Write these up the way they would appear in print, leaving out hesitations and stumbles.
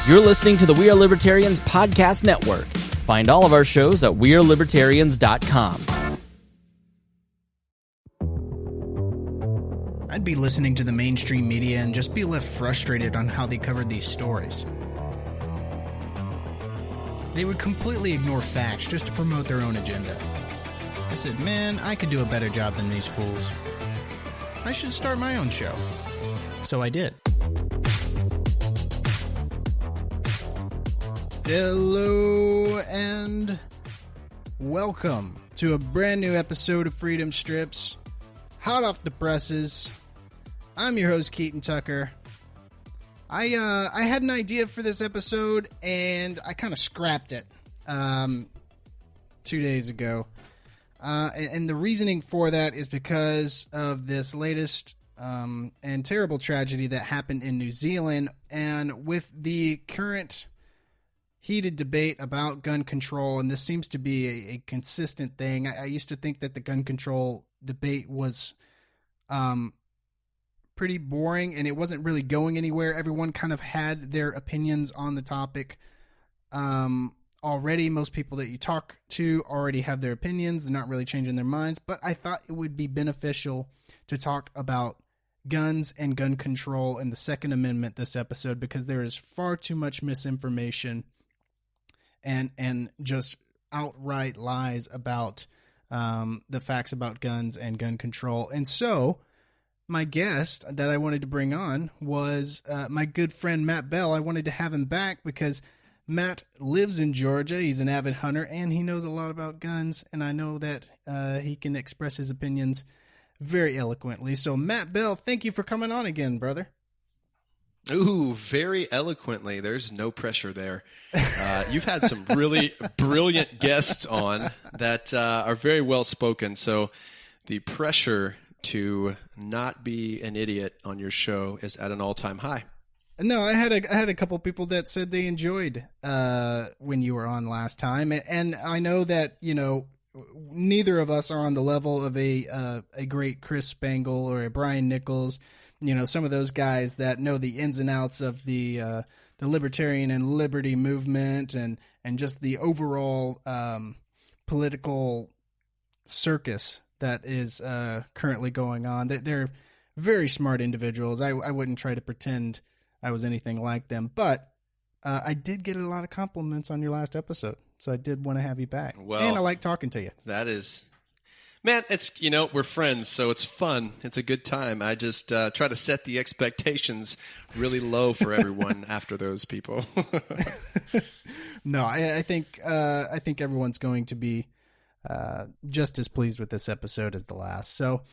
You're listening to the We Are Libertarians podcast network. Find all of our shows at wearelibertarians.com. I'd be listening to the mainstream media and just be left frustrated on how they covered these stories. They would completely ignore facts just to promote their own agenda. I said, man, I could do a better job than these fools. I should start my own show. So I did. Hello and welcome to a brand new episode of Freedom Strips, hot off the presses. I'm your host, Keaton Tucker. I had an idea for this episode and I kind of scrapped it 2 days ago. And the reasoning for that is because of this latest and terrible tragedy that happened in New Zealand, and with the current heated debate about gun control, and this seems to be a consistent thing. I used to think that the gun control debate was pretty boring and it wasn't really going anywhere. Everyone kind of had their opinions on the topic already. Most people that you talk to already have their opinions. They're not really changing their minds, but I thought it would be beneficial to talk about guns and gun control and the Second Amendment this episode, because there is far too much misinformation and just outright lies about the facts about guns and gun control. And so my guest that I wanted to bring on was my good friend Matt Bell. I wanted to have him back because Matt lives in Georgia. He's an avid hunter and he knows a lot about guns, and I know that he can express his opinions very eloquently. So Matt Bell, thank you for coming on again, brother. Ooh, very eloquently. There's no pressure there. You've had some really brilliant guests on that are very well spoken. So the pressure to not be an idiot on your show is at an all-time high. No, I had a couple people that said they enjoyed when you were on last time, and I know that neither of us are on the level of a great Chris Spangle or a Brian Nichols. Some of those guys that know the ins and outs of the libertarian and liberty movement and just the overall political circus that is currently going on. They're very smart individuals. I wouldn't try to pretend I was anything like them, but I did get a lot of compliments on your last episode, so I did want to have you back. Well, and I like talking to you. That is... Man, it's, we're friends, so it's fun. It's a good time. I just try to set the expectations really low for everyone after those people. No, I think everyone's going to be just as pleased with this episode as the last. So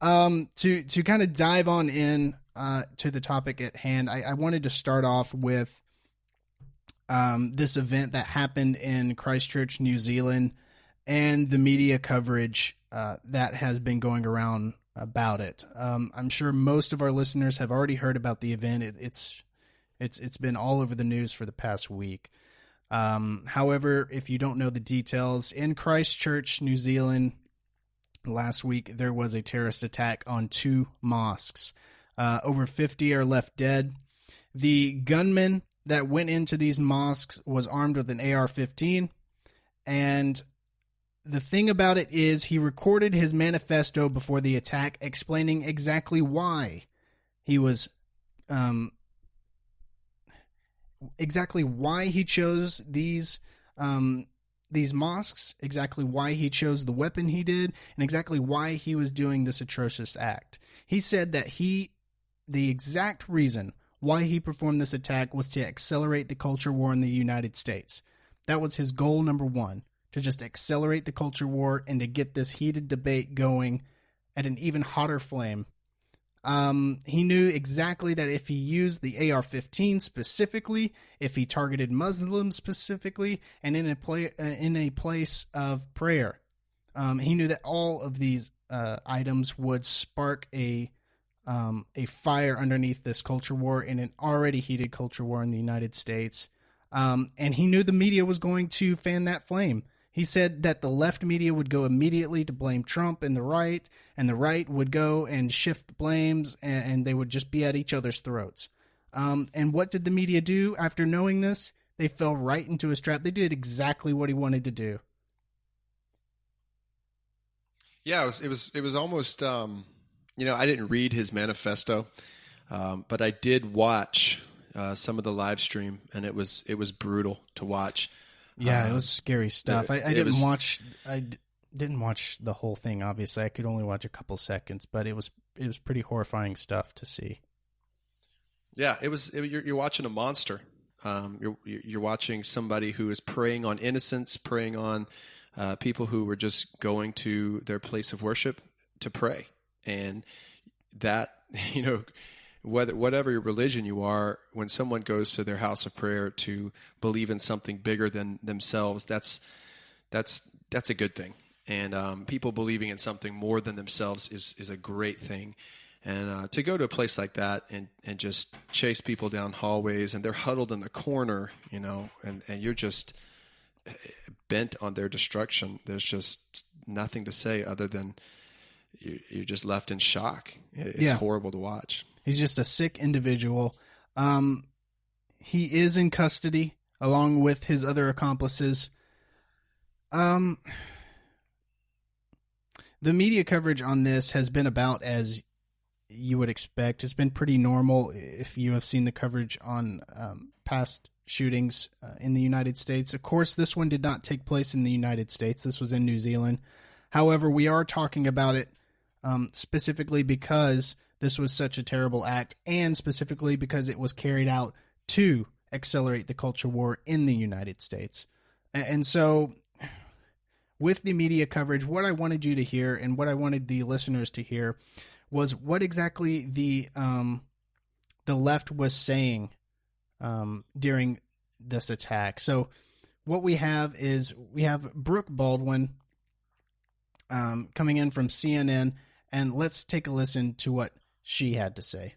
to kind of dive on in to the topic at hand, I wanted to start off with this event that happened in Christchurch, New Zealand, and the media coverage that has been going around about it. I'm sure most of our listeners have already heard about the event. It's been all over the news for the past week. However, if you don't know the details, in Christchurch, New Zealand, last week there was a terrorist attack on 2 mosques. Over 50 are left dead. The gunman that went into these mosques was armed with an AR-15, and the thing about it is he recorded his manifesto before the attack explaining exactly why he was, exactly why he chose these mosques, exactly why he chose the weapon he did, and exactly why he was doing this atrocious act. He said that the exact reason why he performed this attack was to accelerate the culture war in the United States. That was his goal number 1. To just accelerate the culture war and to get this heated debate going at an even hotter flame. He knew exactly that if he used the AR-15 specifically, if he targeted Muslims specifically, and in a place of prayer, he knew that all of these items would spark a fire underneath this culture war in an already heated culture war in the United States. And he knew the media was going to fan that flame. He said that the left media would go immediately to blame Trump and the right would go and shift blames, and they would just be at each other's throats. And what did the media do after knowing this? They fell right into his trap. They did exactly what he wanted to do. Yeah, it was almost I didn't read his manifesto, but I did watch some of the live stream, and it was brutal to watch. Yeah, it was scary stuff. I didn't watch the whole thing. Obviously, I could only watch a couple seconds, but it was pretty horrifying stuff to see. Yeah, you're watching a monster. You're watching somebody who is preying on innocents, preying on people who were just going to their place of worship to pray. And that, whatever your religion you are, when someone goes to their house of prayer to believe in something bigger than themselves, that's a good thing. And people believing in something more than themselves is a great thing. And to go to a place like that and just chase people down hallways, and they're huddled in the corner, and you're just bent on their destruction. There's just nothing to say other than you're just left in shock. It's horrible to watch. He's just a sick individual. He is in custody along with his other accomplices. The media coverage on this has been about as you would expect. It's been pretty normal if you have seen the coverage on past shootings in the United States. Of course, this one did not take place in the United States. This was in New Zealand. However, we are talking about it specifically because this was such a terrible act, and specifically because it was carried out to accelerate the culture war in the United States. And so with the media coverage, what I wanted you to hear and what I wanted the listeners to hear was what exactly the left was saying during this attack. So what we have is Brooke Baldwin coming in from CNN, and let's take a listen to what she had to say.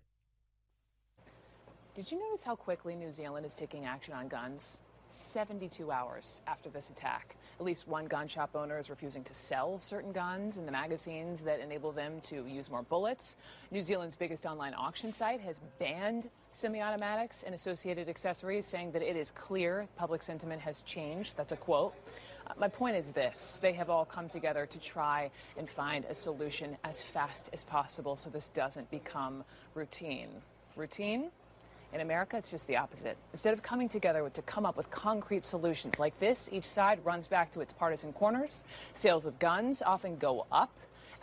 Did you notice how quickly New Zealand is taking action on guns? 72 hours after this attack. At least one gun shop owner is refusing to sell certain guns and the magazines that enable them to use more bullets. New Zealand's biggest online auction site has banned semi-automatics and associated accessories, saying that it is clear public sentiment has changed. That's a quote. My point is this: they have all come together to try and find a solution as fast as possible so this doesn't become routine. Routine? In America, it's just the opposite. Instead of coming together to come up with concrete solutions like this, each side runs back to its partisan corners. Sales of guns often go up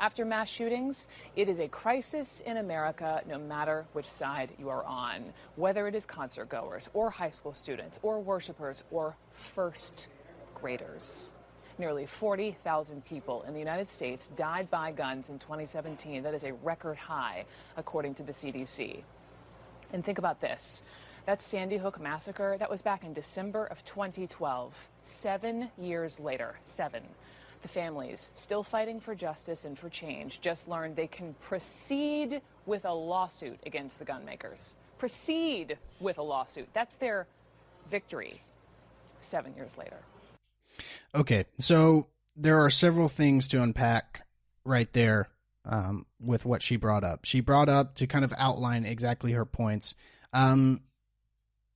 after mass shootings. It is a crisis in America, no matter which side you are on, whether it is concert goers or high school students or worshipers or first graders. Nearly 40,000 people in the United States died by guns in 2017. That is a record high, according to the CDC. And think about this. That Sandy Hook massacre, that was back in December of 2012. 7 years later, 7. The families, still fighting for justice and for change, just learned they can proceed with a lawsuit against the gun makers. Proceed with a lawsuit. That's their victory 7 years later. Okay, so there are several things to unpack right there with what she brought up. She brought up, to kind of outline exactly her points,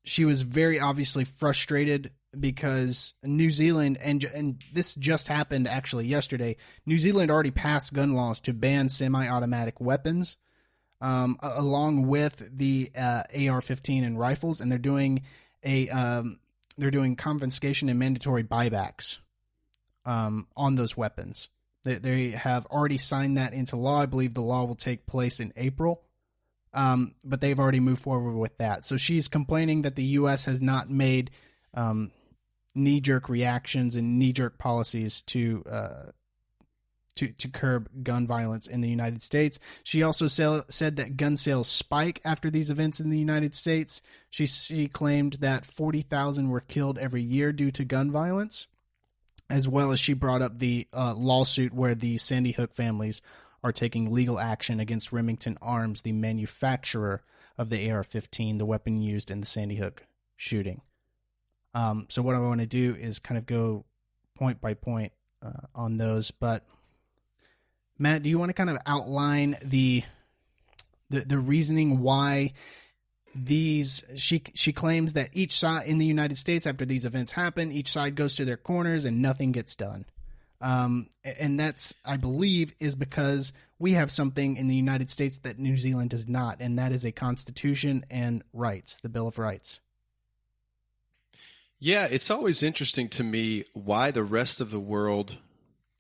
she was very obviously frustrated because New Zealand, and this just happened actually yesterday, New Zealand already passed gun laws to ban semi-automatic weapons, along with the AR-15 and rifles, and they're doing confiscation and mandatory buybacks on those weapons. They have already signed that into law. I believe the law will take place in April, but they've already moved forward with that. So she's complaining that the U.S. has not made knee-jerk reactions and knee-jerk policies to curb gun violence in the United States. She also said that gun sales spike after these events in the United States. She claimed that 40,000 were killed every year due to gun violence, as well as she brought up the lawsuit where the Sandy Hook families are taking legal action against Remington Arms, the manufacturer of the AR-15, the weapon used in the Sandy Hook shooting. So what I want to do is kind of go point by point on those. But Matt, do you want to kind of outline the reasoning why she claims that each side in the United States, after these events happen, each side goes to their corners and nothing gets done. And that's, I believe, is because we have something in the United States that New Zealand does not, and that is a constitution and rights, the Bill of Rights. Yeah, it's always interesting to me why the rest of the world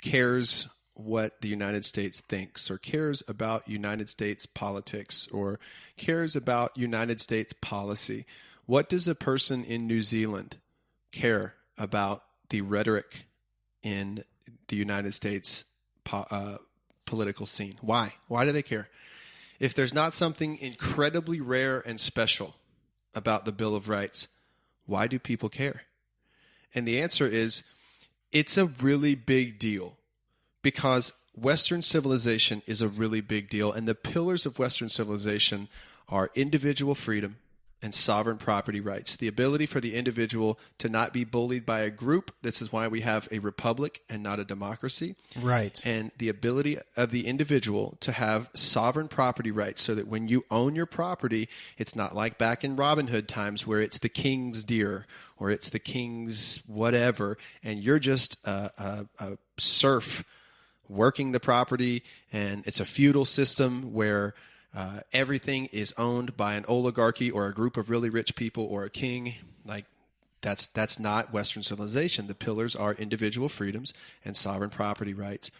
cares what the United States thinks, or cares about United States politics, or cares about United States policy. What does a person in New Zealand care about the rhetoric in the United States political scene? Why? Why do they care? If there's not something incredibly rare and special about the Bill of Rights, why do people care? And the answer is, it's a really big deal, because Western civilization is a really big deal. And the pillars of Western civilization are individual freedom and sovereign property rights, the ability for the individual to not be bullied by a group. This is why we have a republic and not a democracy. Right. And the ability of the individual to have sovereign property rights, so that when you own your property, it's not like back in Robin Hood times where it's the king's deer or it's the king's whatever, and you're just a serf working the property, and it's a feudal system where everything is owned by an oligarchy or a group of really rich people or a king. Like, that's not Western civilization. The pillars are individual freedoms and sovereign property rights.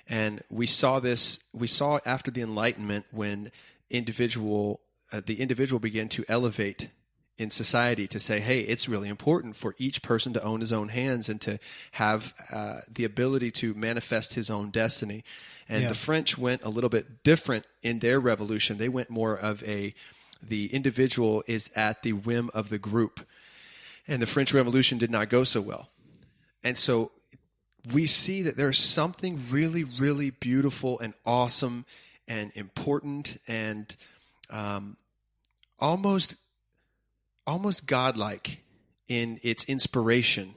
And we saw after the Enlightenment, when the individual began to elevate in society, to say, hey, it's really important for each person to own his own hands and to have the ability to manifest his own destiny. And the French went a little bit different in their revolution. They went more of the individual is at the whim of the group. And the French Revolution did not go so well. And so we see that there's something really, really beautiful and awesome and important and almost godlike in its inspiration,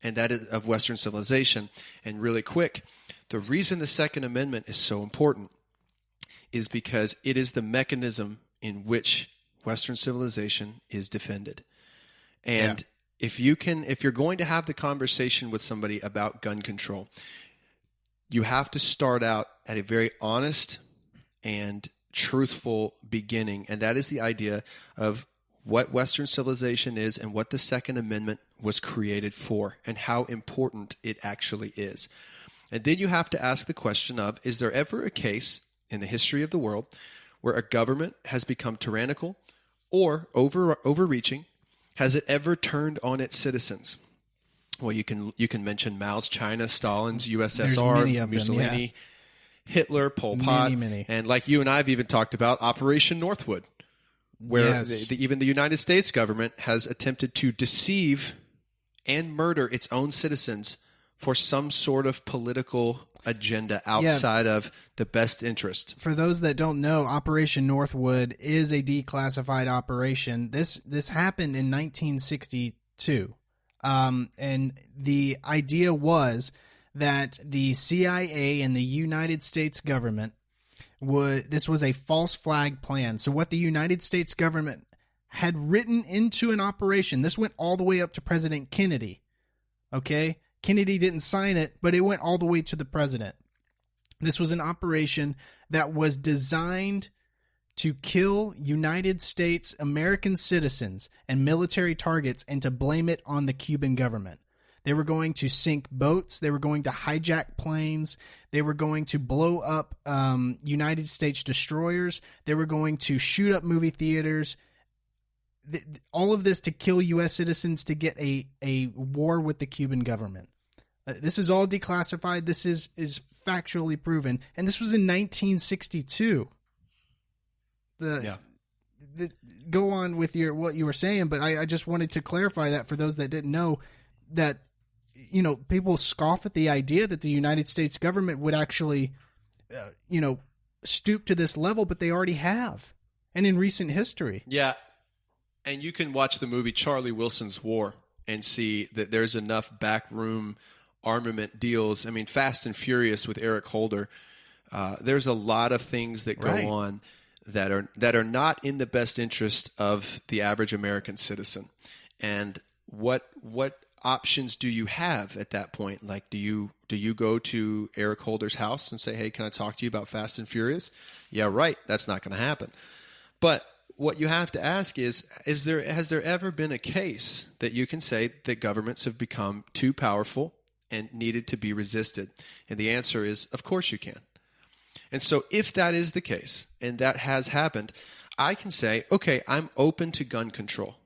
and that is of Western civilization. And really quick, the reason the Second Amendment is so important is because it is the mechanism in which Western civilization is defended. And if you're going to have the conversation with somebody about gun control, you have to start out at a very honest and truthful beginning, and that is the idea of what Western civilization is and what the Second Amendment was created for and how important it actually is. And then you have to ask the question of, is there ever a case in the history of the world where a government has become tyrannical or overreaching? Has it ever turned on its citizens? Well, you can mention Mao's China, Stalin's USSR, Mussolini, Hitler, Pol Pot, many. And like you and I have even talked about, Operation Northwood, where even the United States government has attempted to deceive and murder its own citizens for some sort of political agenda outside of the best interest. For those that don't know, Operation Northwood is a declassified operation. This happened in 1962. And the idea was that the CIA and the United States government this was a false flag plan. So what the United States government had written into an operation, this went all the way up to President Kennedy. Okay? Kennedy didn't sign it, but it went all the way to the president. This was an operation that was designed to kill United States American citizens and military targets and to blame it on the Cuban government. They were going to sink boats. They were going to hijack planes. They were going to blow up United States destroyers. They were going to shoot up movie theaters. All of this to kill U.S. citizens, to get a war with the Cuban government. This is all declassified. This is factually proven. And this was in 1962. Go on with what you were saying, but I just wanted to clarify that for those that didn't know that, people scoff at the idea that the United States government would actually, stoop to this level, but they already have. And in recent history. Yeah. And you can watch the movie Charlie Wilson's War and see that there's enough backroom armament deals. I mean, Fast and Furious with Eric Holder. There's a lot of things that go on that are not in the best interest of the average American citizen. And what options do you have at that point? Like, do you go to Eric Holder's house and say, hey, can I talk to you about Fast and Furious? Yeah, right. That's not going to happen. But what you have to ask is has there ever been a case that you can say that governments have become too powerful and needed to be resisted? And the answer is, of course you can. And so if that is the case, and that has happened, I can say, okay, I'm open to gun control,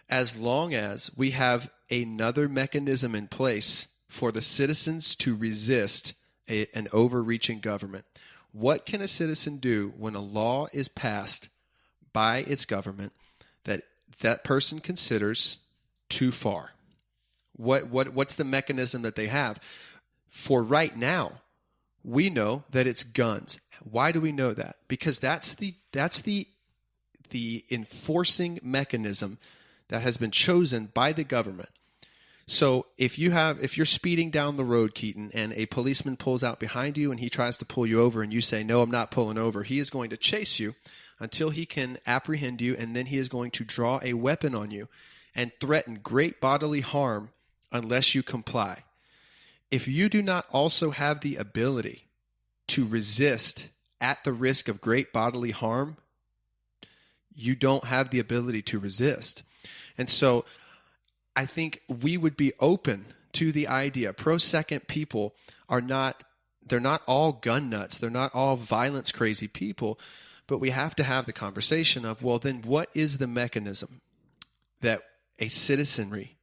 as long as we have another mechanism in place for the citizens to resist an overreaching government. What can a citizen do when a law is passed by its government that person considers too far? What's the mechanism that they have? For right now, we know that it's guns. Why do we know that? Because that's the enforcing mechanism that has been chosen by the government. So if you're speeding down the road, Keaton, and a policeman pulls out behind you and he tries to pull you over and you say, no, I'm not pulling over, he is going to chase you until he can apprehend you, and then he is going to draw a weapon on you and threaten great bodily harm unless you comply. If you do not also have the ability to resist at the risk of great bodily harm, you don't have the ability to resist. And so I think we would be open to the idea. Pro-second people they're not all gun nuts. They're not all violence crazy people, but we have to have the conversation of, well, then what is the mechanism that a citizenry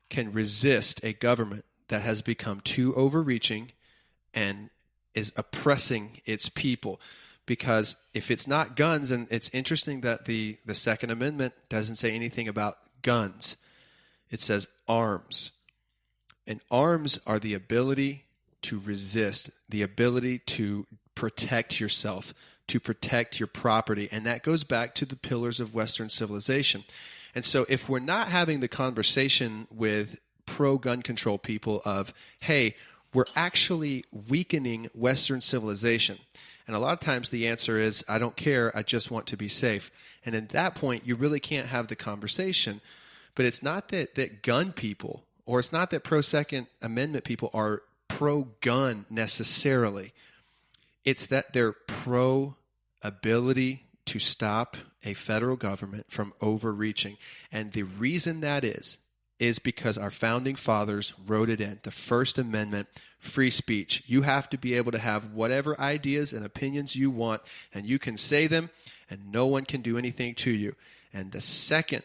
can resist a government that has become too overreaching and is oppressing its people? Because if it's not guns, and it's interesting that the Second Amendment doesn't say anything about guns. It says arms. And arms are the ability to resist, the ability to protect yourself, to protect your property. And that goes back to the pillars of Western civilization. And so if we're not having the conversation with pro-gun control people of, hey, we're actually weakening Western civilization. And a lot of times the answer is, I don't care, I just want to be safe. And at that point, you really can't have the conversation. But it's not that gun people, or it's not that pro-Second Amendment people are pro-gun necessarily. It's that they're pro-ability to stop a federal government from overreaching. And the reason that is because our founding fathers wrote it in. The First Amendment, free speech. You have to be able to have whatever ideas and opinions you want, and you can say them, and no one can do anything to you. And the second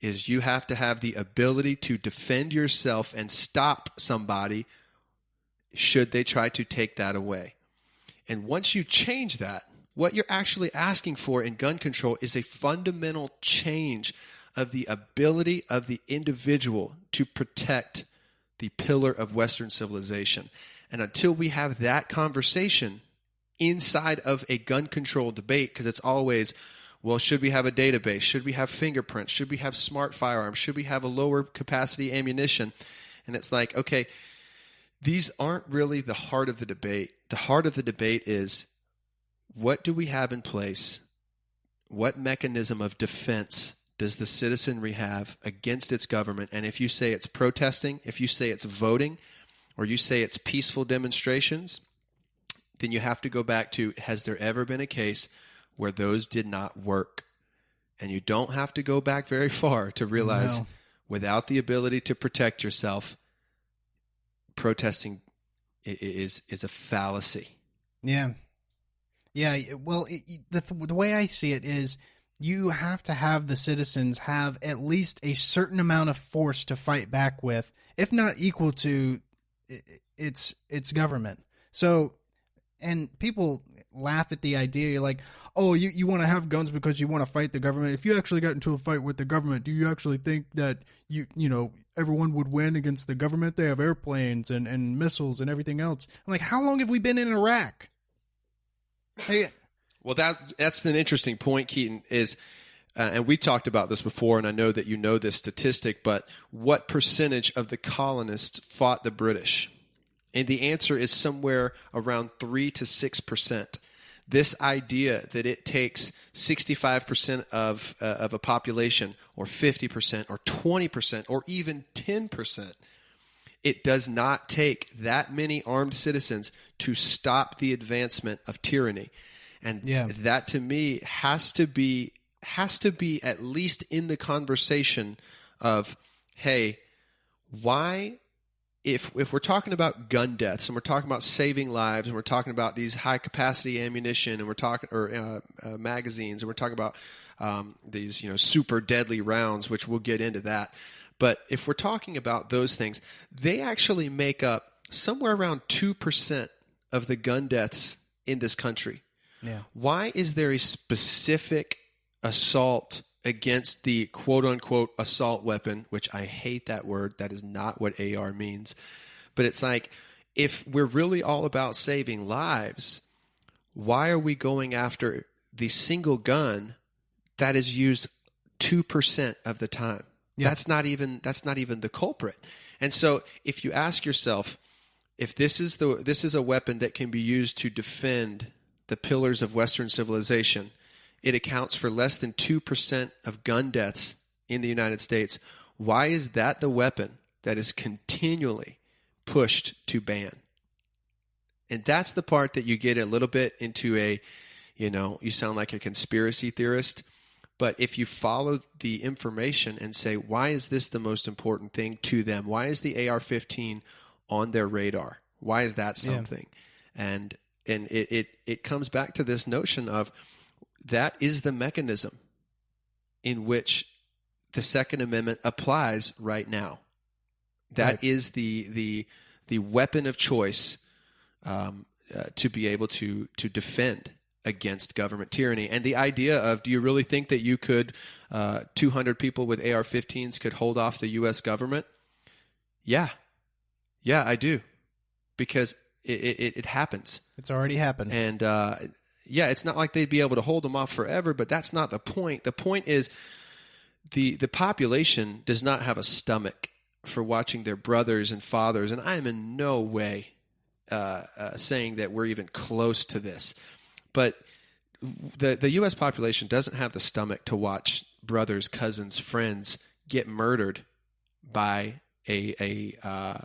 is you have to have the ability to defend yourself and stop somebody should they try to take that away. And once you change that, what you're actually asking for in gun control is a fundamental change of the ability of the individual to protect the pillar of Western civilization. And until we have that conversation inside of a gun control debate, because it's always, well, should we have a database? Should we have fingerprints? Should we have smart firearms? Should we have a lower capacity ammunition? And it's like, okay, these aren't really the heart of the debate. The heart of the debate is, what do we have in place? What mechanism of defense does the citizenry have against its government? And if you say it's protesting, if you say it's voting, or you say it's peaceful demonstrations, then you have to go back to, has there ever been a case where those did not work? And you don't have to go back very far to realize without the ability to protect yourself, protesting is a fallacy. Yeah. Yeah. Well, the way I see it is, you have to have the citizens have at least a certain amount of force to fight back with, if not equal to its government. So, and people laugh at the idea. You're like, oh, you want to have guns because you want to fight the government. If you actually got into a fight with the government, do you actually think that you know everyone would win against the government? They have airplanes and missiles and everything else. I'm like, how long have we been in Iraq? Hey. Well, that's an interesting point, Keaton, is, and we talked about this before, and I know that you know this statistic, but what percentage of the colonists fought the British? And the answer is somewhere around 3 to 6%. This idea that it takes 65% of a population, or 50%, or 20%, or even 10%. It does not take that many armed citizens to stop the advancement of tyranny. And that, to me, has to be at least in the conversation of, hey, why, if we're talking about gun deaths and we're talking about saving lives and we're talking about these high capacity ammunition and we're talking magazines and we're talking about these super deadly rounds, which we'll get into that. But if we're talking about those things, they actually make up somewhere around 2% of the gun deaths in this country. Yeah. Why is there a specific assault against the quote-unquote assault weapon, which I hate that word. That is not what AR means. But it's like, if we're really all about saving lives, why are we going after the single gun that is used 2% of the time? Yeah. That's not even the culprit. And so if you ask yourself, if this is a weapon that can be used to defend the pillars of Western civilization, it accounts for less than 2% of gun deaths in the United States. Why is that the weapon that is continually pushed to ban? And that's the part that you get a little bit into you sound like a conspiracy theorist. But if you follow the information and say, why is this the most important thing to them? Why is the AR-15 on their radar? Why is that something? Yeah. And it comes back to this notion of, that is the mechanism in which the Second Amendment applies right now. That is the weapon of choice to be able to defend against government tyranny. And the idea of, do you really think that you could 200 people with AR-15s could hold off the U.S. government? Yeah, I do, because it happens. It's already happened. And it's not like they'd be able to hold them off forever, but that's not the point. The point is the population does not have a stomach for watching their brothers and fathers, and I am in no way saying that we're even close to this, but the U.S. population doesn't have the stomach to watch brothers, cousins, friends get murdered by a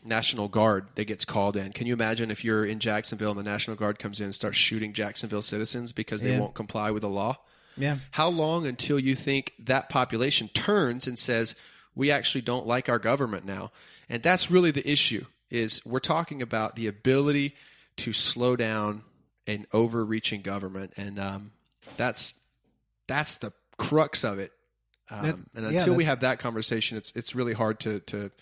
National Guard that gets called in. Can you imagine if you're in Jacksonville and the National Guard comes in and starts shooting Jacksonville citizens because they won't comply with the law? Yeah. How long until you think that population turns and says, we actually don't like our government now? And that's really the issue, is we're talking about the ability to slow down an overreaching government. And that's the crux of it. And until we have that conversation, it's really hard to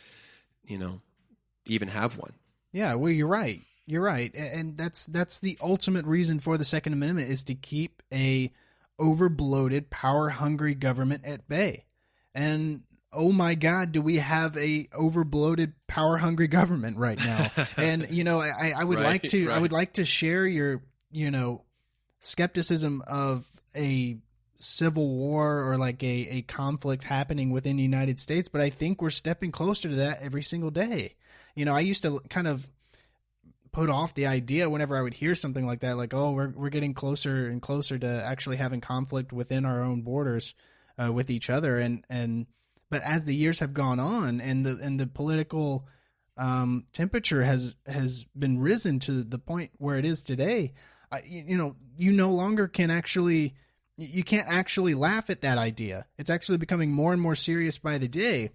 even have one. Yeah, well, you're right. You're right. And that's the ultimate reason for the Second Amendment, is to keep a overbloated, power-hungry government at bay. And oh my God, do we have a overbloated, power-hungry government right now? And I would I would like to share your skepticism of a civil war or like a conflict happening within the United States, but I think we're stepping closer to that every single day. I used to kind of put off the idea whenever I would hear something like that, like, oh, we're getting closer and closer to actually having conflict within our own borders with each other. But as the years have gone on and the political temperature has been risen to the point where it is today, you no longer can actually, you can't actually laugh at that idea. It's actually becoming more and more serious by the day.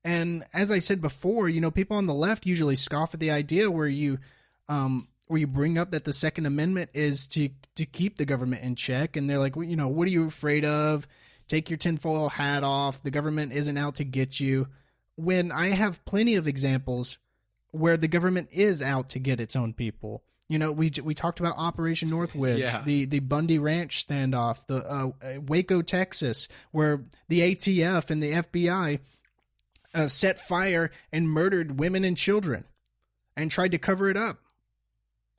And as I said before, people on the left usually scoff at the idea where you bring up that the Second Amendment is to keep the government in check. And they're like, what are you afraid of? Take your tinfoil hat off. The government isn't out to get you. When I have plenty of examples where the government is out to get its own people. We talked about Operation Northwoods, the Bundy Ranch standoff, the Waco, Texas, where the ATF and the FBI set fire and murdered women and children and tried to cover it up.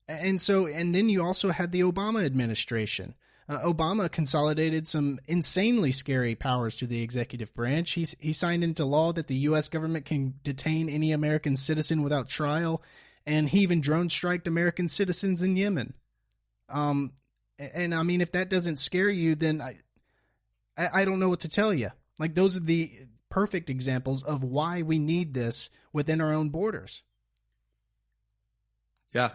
And then you also had the Obama administration. Obama consolidated some insanely scary powers to the executive branch. He signed into law that the U.S. government can detain any American citizen without trial, and he even drone striked American citizens in Yemen. And I mean, if that doesn't scare you, then I don't know what to tell you. Like, those are the perfect examples of why we need this within our own borders. Yeah.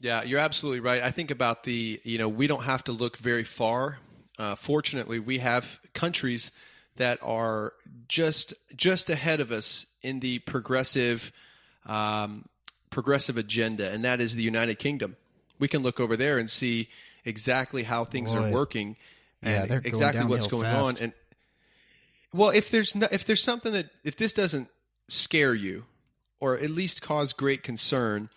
Yeah, you're absolutely right. I think about we don't have to look very far. Fortunately, we have countries that are just ahead of us in the progressive agenda, and that is the United Kingdom. We can look over there and see exactly how things are working and they're exactly what's going on. And well, if this doesn't scare you or at least cause great concern,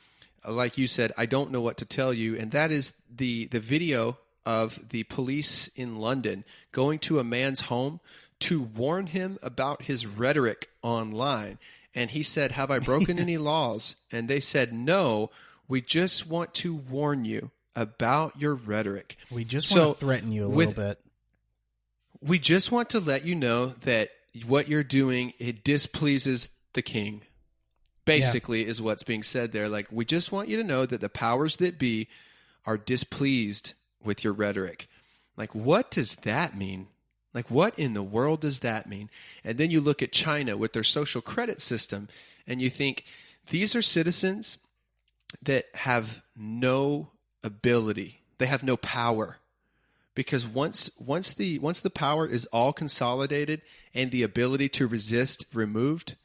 like you said, I don't know what to tell you, and that is the video of the police in London going to a man's home to warn him about his rhetoric online. And he said, "Have I broken any laws?" And they said, "No, we just want to warn you about your rhetoric. We just want to threaten you a little bit. We just want to let you know that what you're doing, it displeases the king." Basically, is what's being said there. Like, we just want you to know that the powers that be are displeased with your rhetoric. Like, what does that mean? Like, what in the world does that mean? And then you look at China with their social credit system, and you think, these are citizens that have no ability. They have no power. Because once the power is all consolidated and the ability to resist removed,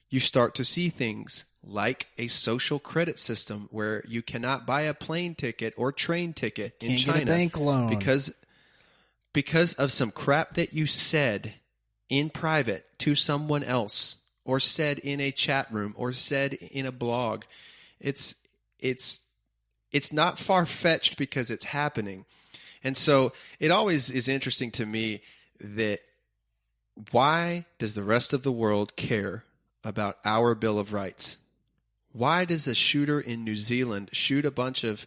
you start to see things like a social credit system where you cannot buy a plane ticket or train ticket in China get a bank loan because of some crap that you said in private to someone else, or said in a chat room, or said in a blog. It's not far-fetched because it's happening. And so it always is interesting to me that why does the rest of the world care about our Bill of Rights? Why does a shooter in New Zealand shoot a bunch of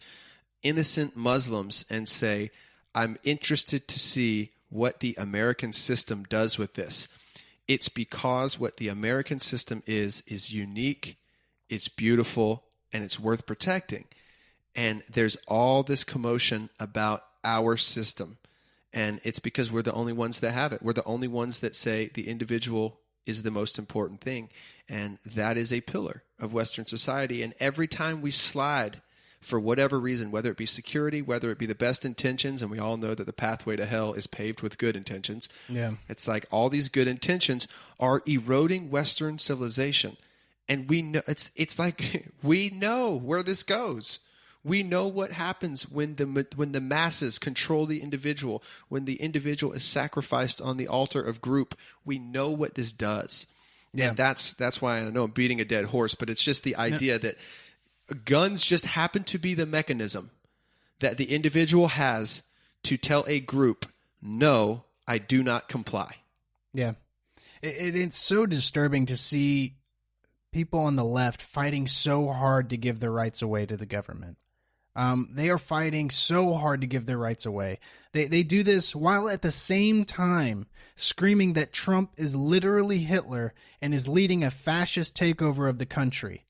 innocent Muslims and say, "I'm interested to see what the American system does with this"? It's because what the American system is unique, it's beautiful, and it's worth protecting. And there's all this commotion about our system. And it's because we're the only ones that have it. We're the only ones that say the individual is the most important thing. And that is a pillar of Western society. And every time we slide, for whatever reason, whether it be security, whether it be the best intentions, and we all know that the pathway to hell is paved with good intentions. Yeah. It's like all these good intentions are eroding Western civilization. And we know it's like we know where this goes. We know what happens when the masses control the individual, when the individual is sacrificed on the altar of group. We know what this does. Yeah. And that's why I know I'm beating a dead horse, but it's just the idea that guns just happen to be the mechanism that the individual has to tell a group, "No, I do not comply." Yeah. It's so disturbing to see people on the left fighting so hard to give their rights away to the government. They are fighting so hard to give their rights away. They do this while at the same time screaming that Trump is literally Hitler and is leading a fascist takeover of the country.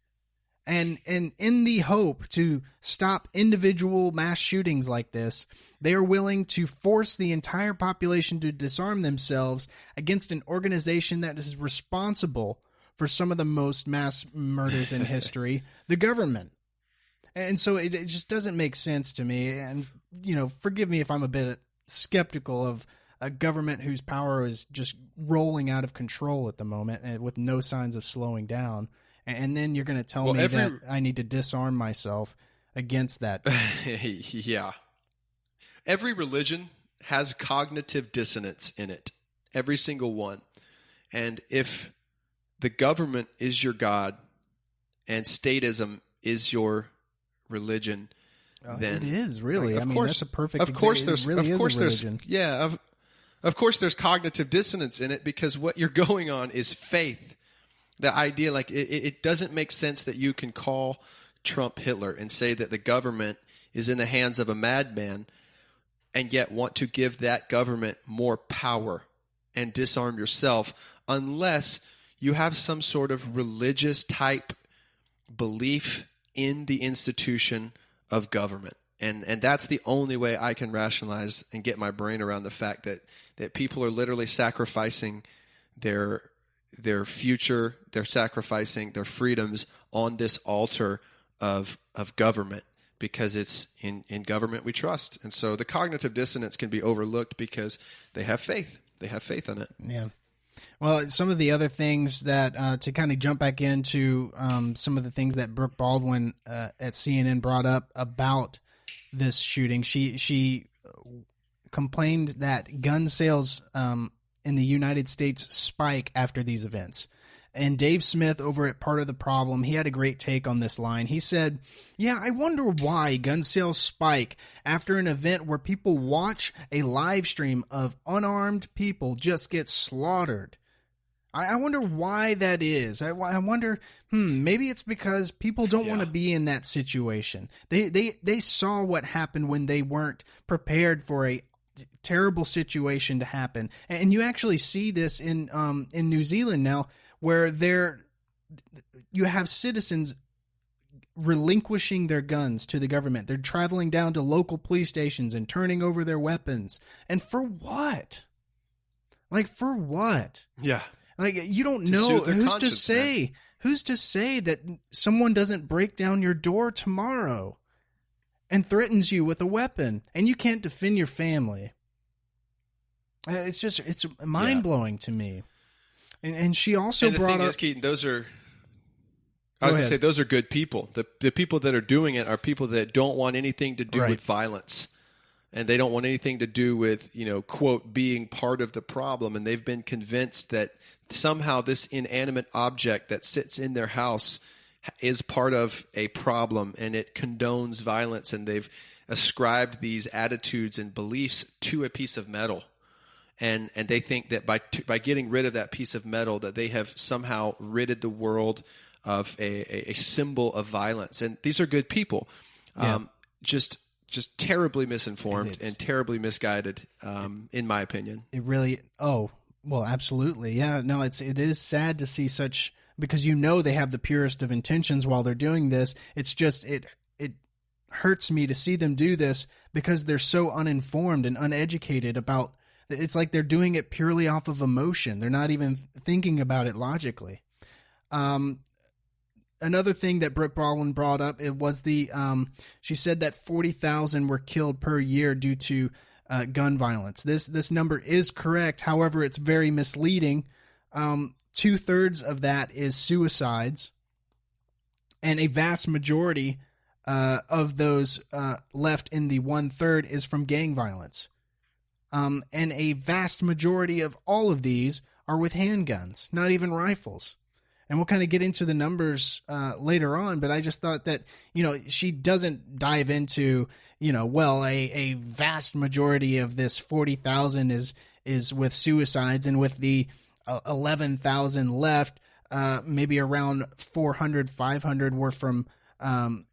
And in the hope to stop individual mass shootings like this, they are willing to force the entire population to disarm themselves against an organization that is responsible for some of the most mass murders in history, the government. And so it just doesn't make sense to me. And, forgive me if I'm a bit skeptical of a government whose power is just rolling out of control at the moment and with no signs of slowing down. And then you're going to tell me that I need to disarm myself against that. Yeah. Every religion has cognitive dissonance in it. Every single one. And if the government is your God and statism is your religion, then it is really. Like, I mean, that's a perfect. Of course, there's. Really of course, there's. Yeah. Of course, there's cognitive dissonance in it because what you're going on is faith. The idea, like, it doesn't make sense that you can call Trump Hitler and say that the government is in the hands of a madman, and yet want to give that government more power and disarm yourself, unless you have some sort of religious type belief in the institution of government. And that's the only way I can rationalize and get my brain around the fact that people are literally sacrificing their future, they're sacrificing their freedoms on this altar of government, because it's in government we trust. And so the cognitive dissonance can be overlooked because they have faith. They have faith in it. Yeah. Well, some of the other things that, to kind of jump back into some of the things that Brooke Baldwin at CNN brought up about this shooting, she complained that gun sales in the United States spike after these events. And Dave Smith over at Part of the Problem, he had a great take on this line. He said, "Yeah, I wonder why gun sales spike after an event where people watch a live stream of unarmed people just get slaughtered. I wonder why that is. I wonder, maybe it's because people don't want to be in that situation. They saw what happened when they weren't prepared for a terrible situation to happen. And you actually see this in New Zealand now, where you have citizens relinquishing their guns to the government. They're traveling down to local police stations and turning over their weapons. And for what? Like, for what? Yeah. Like, you don't know. Who's to say? Who's to say that someone doesn't break down your door tomorrow and threatens you with a weapon and you can't defend your family? It's mind-blowing to me. And she also brought up... Keaton, those are... I was going to say, those are good people. The people that are doing it are people that don't want anything to do with violence. And they don't want anything to do with, quote, being part of the problem. And they've been convinced that somehow this inanimate object that sits in their house is part of a problem and it condones violence. And they've ascribed these attitudes and beliefs to a piece of metal. And they think that by getting rid of that piece of metal, that they have somehow ridded the world of a symbol of violence. And these are good people. Just terribly misinformed and terribly misguided, in my opinion. It really, well, absolutely. Yeah, no, it is sad to see such, because they have the purest of intentions while they're doing this. It's just, it hurts me to see them do this because they're so uninformed and uneducated about, it's like they're doing it purely off of emotion. They're not even thinking about it logically. Another thing that Brooke Baldwin brought up, it was she said that 40,000 were killed per year due to gun violence. This number is correct. However, it's very misleading. 2/3 of that is suicides, and a vast majority of those left in the 1/3 is from gang violence. And a vast majority of all of these are with handguns, not even rifles. And we'll kind of get into the numbers later on, but I just thought that, she doesn't dive into, a vast majority of this 40,000 is with suicides, and with the 11,000 left, maybe around 400, 500 were from,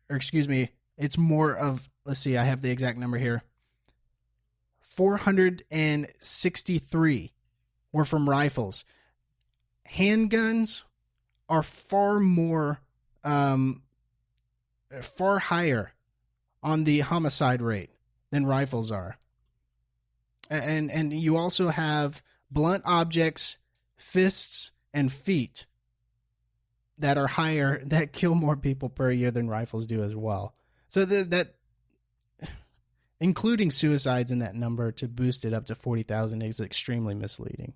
it's more of, let's see, I have the exact number here. 463 were from rifles. Handguns are far higher on the homicide rate than rifles are. And you also have blunt objects, fists, and feet that are higher, that kill more people per year than rifles do as well. So that including suicides in that number to boost it up to 40,000 is extremely misleading.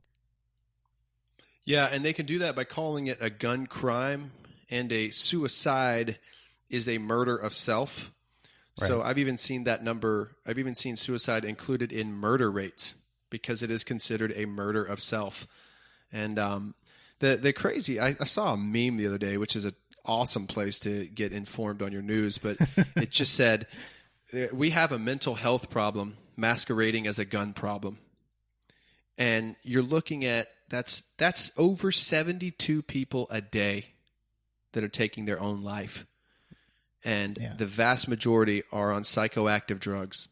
Yeah, and they can do that by calling it a gun crime, and a suicide is a murder of self. Right. So I've even seen that number. I've even seen suicide included in murder rates because it is considered a murder of self. And the crazy, I saw a meme the other day, which is an awesome place to get informed on your news, but it just said, we have a mental health problem masquerading as a gun problem. And you're looking at, that's over 72 people a day that are taking their own life. And the vast majority are on psychoactive drugs.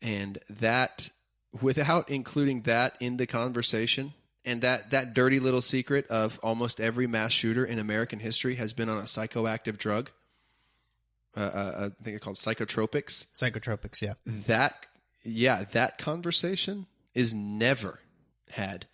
And that, without including that in the conversation, and that dirty little secret of almost every mass shooter in American history has been on a psychoactive drug, I think it's called psychotropics. Psychotropics, yeah. That conversation is never had.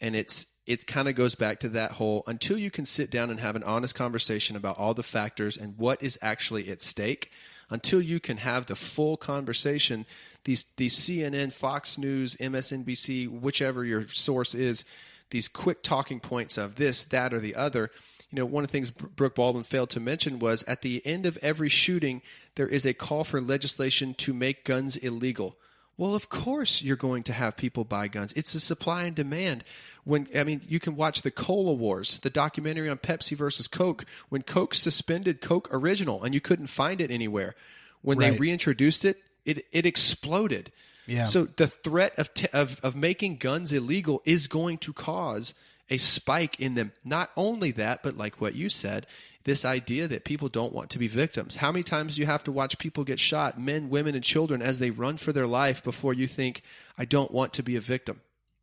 And it kind of goes back to that whole, until you can sit down and have an honest conversation about all the factors and what is actually at stake, until you can have the full conversation, these CNN, Fox News, MSNBC, whichever your source is, these quick talking points of this, that, or the other. You know, one of the things Brooke Baldwin failed to mention was at the end of every shooting, there is a call for legislation to make guns illegal. Well, of course you're going to have people buy guns. It's a supply and demand. You can watch the Cola Wars, the documentary on Pepsi versus Coke, when Coke suspended Coke Original and you couldn't find it anywhere. When they reintroduced it, it exploded. Yeah. So the threat of making guns illegal is going to cause a spike in them. Not only that, but like what you said, this idea that people don't want to be victims. How many times do you have to watch people get shot, men, women, and children, as they run for their life before you think, I don't want to be a victim?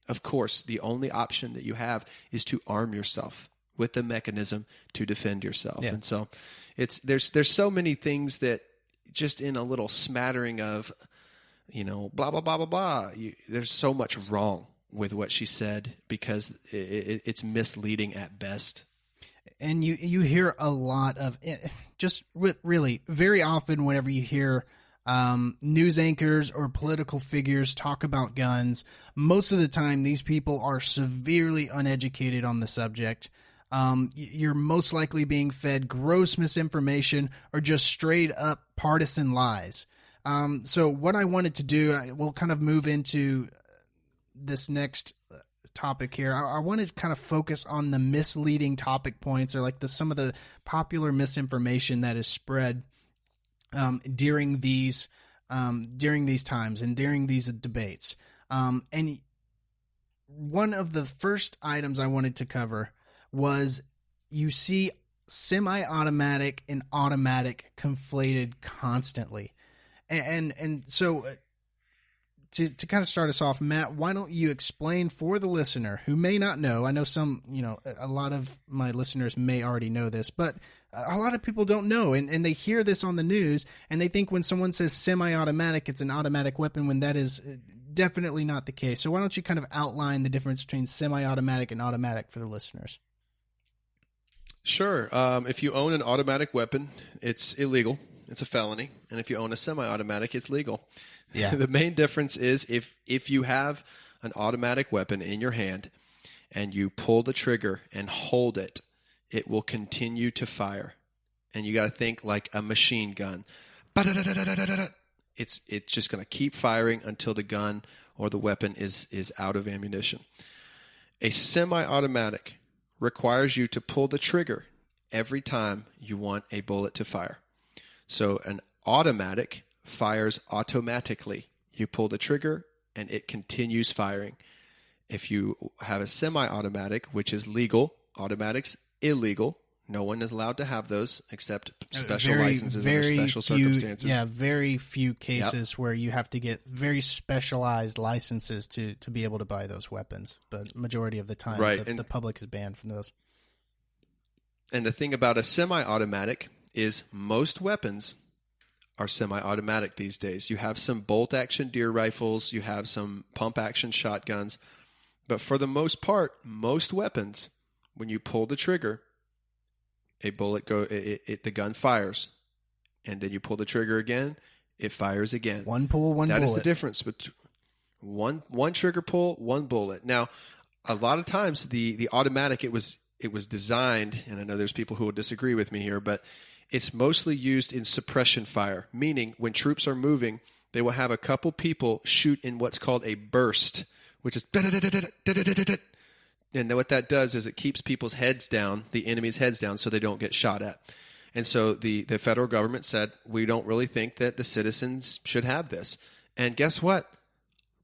Of course, the only option that you have is to arm yourself with the mechanism to defend yourself. Yeah. And so there's so many things that just in a little smattering of, blah, blah, blah, blah, blah, there's so much wrong with what she said because it's misleading at best. And you hear a lot of just really very often whenever you hear news anchors or political figures talk about guns, most of the time these people are severely uneducated on the subject. You're most likely being fed gross misinformation or just straight up partisan lies. So what I wanted to do, we'll kind of move into this next topic here. I want to kind of focus on the misleading topic points, or like some of the popular misinformation that is spread during these times and during these debates. And one of the first items I wanted to cover was you see semi-automatic and automatic conflated constantly, and so. To kind of start us off, Matt, why don't you explain for the listener who may not know? I know a lot of my listeners may already know this, but a lot of people don't know, and they hear this on the news, and they think when someone says semi-automatic, it's an automatic weapon, when that is definitely not the case. So why don't you kind of outline the difference between semi-automatic and automatic for the listeners? Sure. If you own an automatic weapon, it's illegal. It's a felony. And if you own a semi-automatic, it's legal. Yeah. The main difference is if you have an automatic weapon in your hand and you pull the trigger and hold it, it will continue to fire. And you got to think like a machine gun. It's just going to keep firing until the gun or the weapon is out of ammunition. A semi-automatic requires you to pull the trigger every time you want a bullet to fire. So an automatic fires automatically. You pull the trigger and it continues firing. If you have a semi-automatic, which is legal, automatic's illegal. No one is allowed to have those except special licenses under special circumstances. Yeah, very few cases where you have to get very specialized licenses to be able to buy those weapons. But majority of the time, the public is banned from those. And the thing about a semi-automatic is most weapons are semi-automatic these days. You have some bolt-action deer rifles, you have some pump-action shotguns, but for the most part, most weapons, when you pull the trigger, the gun fires, and then you pull the trigger again, it fires again. One pull, one bullet. That is the difference between one trigger pull, one bullet. Now, a lot of times the automatic, it was designed, and I know there's people who will disagree with me here, but it's mostly used in suppression fire, meaning when troops are moving, they will have a couple people shoot in what's called a burst, which is and what that does is it keeps people's heads down, the enemy's heads down, so they don't get shot at. And so the federal government said, we don't really think that the citizens should have this. And guess what?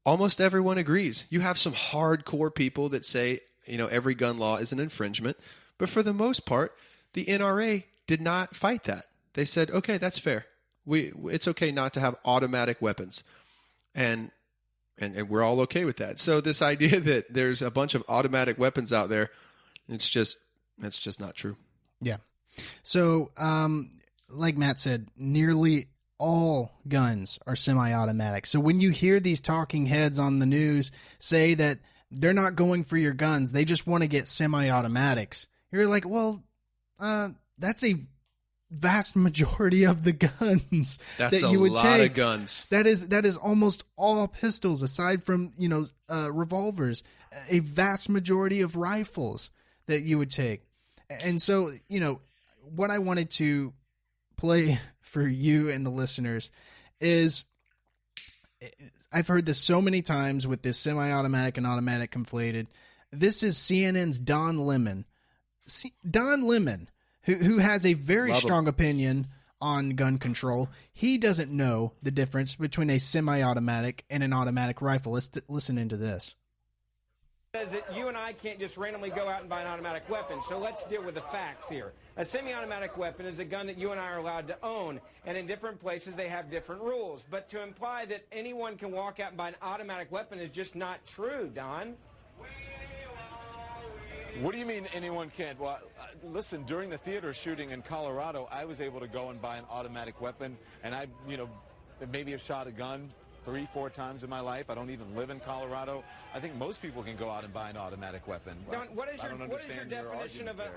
Almost everyone agrees. You have some hardcore people that say, every gun law is an infringement. But for the most part, the NRA did not fight that. They said, okay, that's fair. It's okay not to have automatic weapons. And we're all okay with that. So this idea that there's a bunch of automatic weapons out there, that's just not true. Yeah. So like Matt said, nearly all guns are semi-automatic. So when you hear these talking heads on the news say that they're not going for your guns, they just want to get semi-automatics, you're like, well, that's a vast majority of the guns That's that you would a lot take. of guns. That is almost all pistols, aside from revolvers. A vast majority of rifles that you would take. And so, what I wanted to play for you and the listeners is, I've heard this so many times with this semi-automatic and automatic conflated. This is CNN's Don Lemon. Don Lemon, who has a very strong opinion on gun control. He doesn't know the difference between a semi-automatic and an automatic rifle. Let's listen into this. Says that you and I can't just randomly go out and buy an automatic weapon, so let's deal with the facts here. A semi-automatic weapon is a gun that you and I are allowed to own, and in different places they have different rules. But to imply that anyone can walk out and buy an automatic weapon is just not true, Don. What do you mean anyone can't? Well, listen, during the theater shooting in Colorado, I was able to go and buy an automatic weapon, and I, maybe have shot a gun 3-4 times in my life. I don't even live in Colorado. I think most people can go out and buy an automatic weapon. Don, what is your definition of an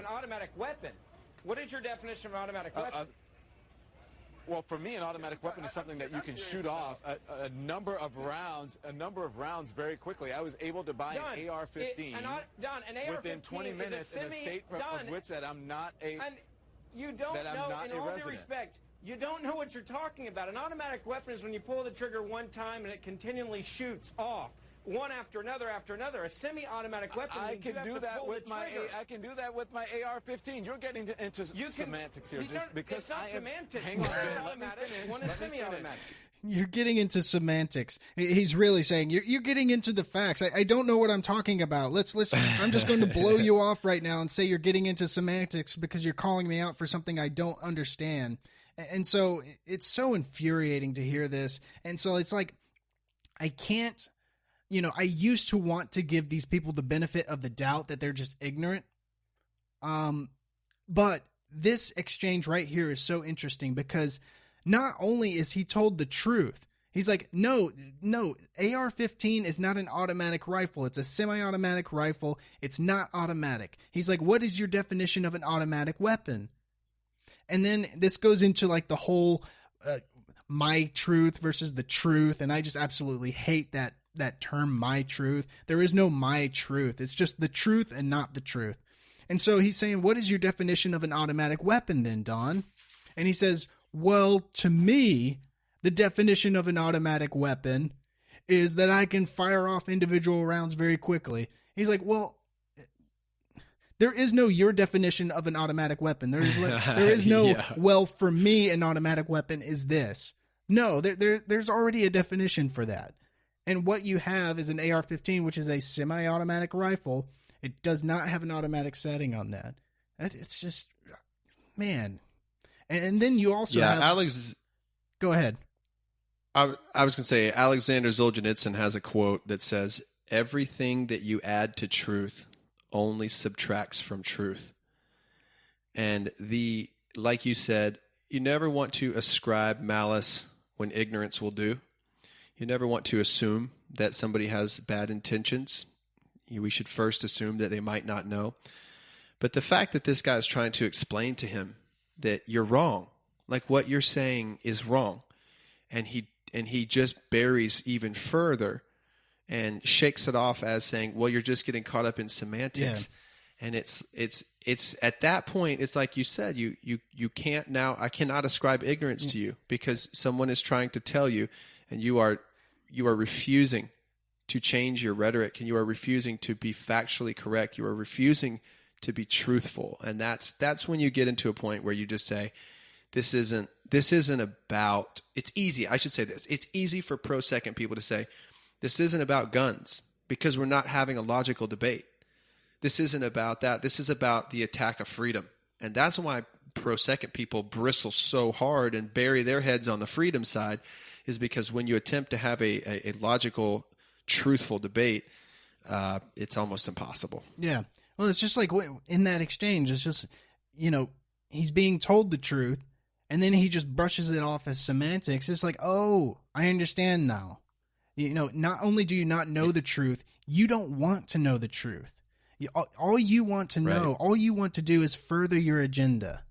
automatic weapon? What is your definition of an automatic weapon? Well, for me, an automatic weapon is something that you can shoot off a number of rounds very quickly. I was able to buy an AR-15 within 20 minutes in a state of which that I'm not a you don't know, in all due respect, you don't know what you're talking about. An automatic weapon is when you pull the trigger one time and it continually shoots off. One after another after another. A semi-automatic weapon. I can do that with my AR-15. You're getting into semantics here, because it's not semantics. Hang on, automatic. One is semi-automatic. You're getting into semantics. He's really saying you're getting into the facts. I don't know what I'm talking about. Let's. I'm just going to blow you off right now and say you're getting into semantics because you're calling me out for something I don't understand. And so it's so infuriating to hear this. And so it's like, I can't. I used to want to give these people the benefit of the doubt that they're just ignorant. But this exchange right here is so interesting because not only is he told the truth, he's like, no, AR-15 is not an automatic rifle. It's a semi-automatic rifle. It's not automatic. He's like, what is your definition of an automatic weapon? And then this goes into like the whole my truth versus the truth. And I just absolutely hate that term, my truth. There is no my truth. It's just the truth and not the truth. And so he's saying, what is your definition of an automatic weapon then, Don? And he says, well, to me, the definition of an automatic weapon is that I can fire off individual rounds very quickly. He's like, well, there is no your definition of an automatic weapon. There is no, well, for me, an automatic weapon is this. No, there's already a definition for that. And what you have is an AR-15, which is a semi-automatic rifle. It does not have an automatic setting on that. It's just, man. And then you also have... Alex... Go ahead. I was going to say, Alexander Solzhenitsyn has a quote that says, everything that you add to truth only subtracts from truth. And like you said, you never want to ascribe malice when ignorance will do. You never want to assume that somebody has bad intentions. We should first assume that they might not know. But the fact that this guy is trying to explain to him that you're wrong, like what you're saying is wrong, and he just buries even further and shakes it off as saying, well, you're just getting caught up in semantics. Yeah. And it's at that point, it's like you said, you can't now, I cannot ascribe ignorance to you because someone is trying to tell you, and you are refusing to change your rhetoric, and you are refusing to be factually correct. You are refusing to be truthful. And that's when you get into a point where you just say, this isn't about, it's easy. I should say this. It's easy for pro-second people to say, this isn't about guns because we're not having a logical debate. This isn't about that. This is about the attack of freedom. And that's why pro-second people bristle so hard and bury their heads on the freedom side, is because when you attempt to have a logical, truthful debate, it's almost impossible. Yeah. Well, it's just like in that exchange, it's just, he's being told the truth, and then he just brushes it off as semantics. It's like, oh, I understand now. Not only do you not know the truth, you don't want to know the truth. All you want to know, Right. all you want to do is further your agenda.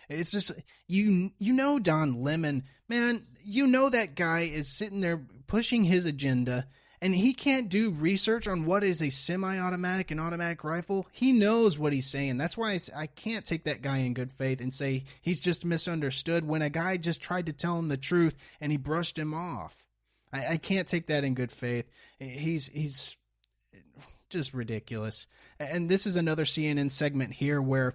It's just, Don Lemon, man, that guy is sitting there pushing his agenda, and he can't do research on what is a semi-automatic and automatic rifle. He knows what he's saying. That's why I can't take that guy in good faith and say he's just misunderstood when a guy just tried to tell him the truth and he brushed him off. I can't take that in good faith. He's just ridiculous. And this is another CNN segment here where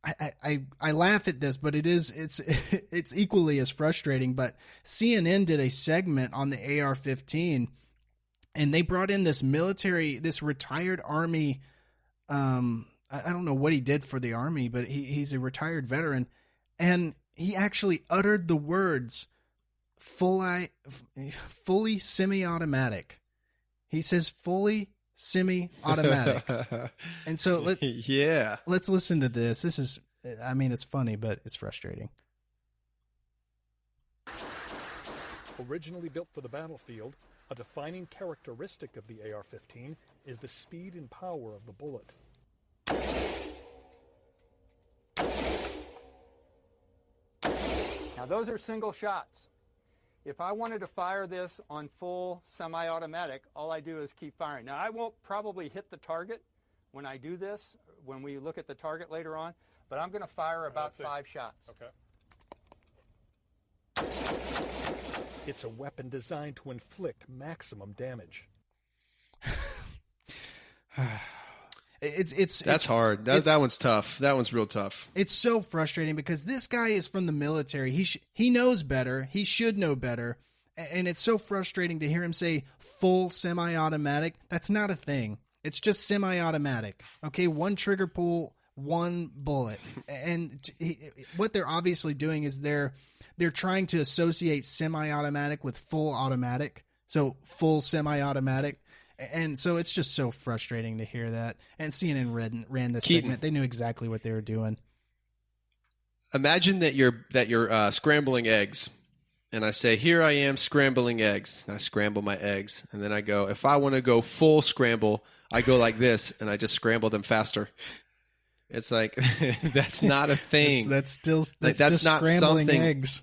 I laugh at this, but it's equally as frustrating. But CNN did a segment on the AR-15, and they brought in this retired Army. I don't know what he did for the Army, but he's a retired veteran, and he actually uttered the words fully semi-automatic. He says fully semi-automatic. And so let's listen to this. This is, it's funny, but it's frustrating. Originally built for the battlefield, a defining characteristic of the AR-15 is the speed and power of the bullet. Now those are single shots. If I wanted to fire this on full semi-automatic, all I do is keep firing. Now, I won't probably hit the target when I do this, when we look at the target later on, but I'm going to fire about 5 shots. Okay. It's a weapon designed to inflict maximum damage. That's hard. That one's tough. That one's real tough. It's so frustrating because this guy is from the military. He knows better. He should know better. And it's so frustrating to hear him say full semi-automatic. That's not a thing. It's just semi-automatic. Okay, one trigger pull, one bullet. And what they're obviously doing is they're trying to associate semi-automatic with full automatic. So full semi-automatic. And so it's just so frustrating to hear that. And CNN ran this segment. They knew exactly what they were doing. Imagine that you're scrambling eggs, and I say, "Here I am scrambling eggs." And I scramble my eggs, and then I go, "If I want to go full scramble, I go like this, and I just scramble them faster." It's like that's not a thing. That's just not scrambling something. eggs.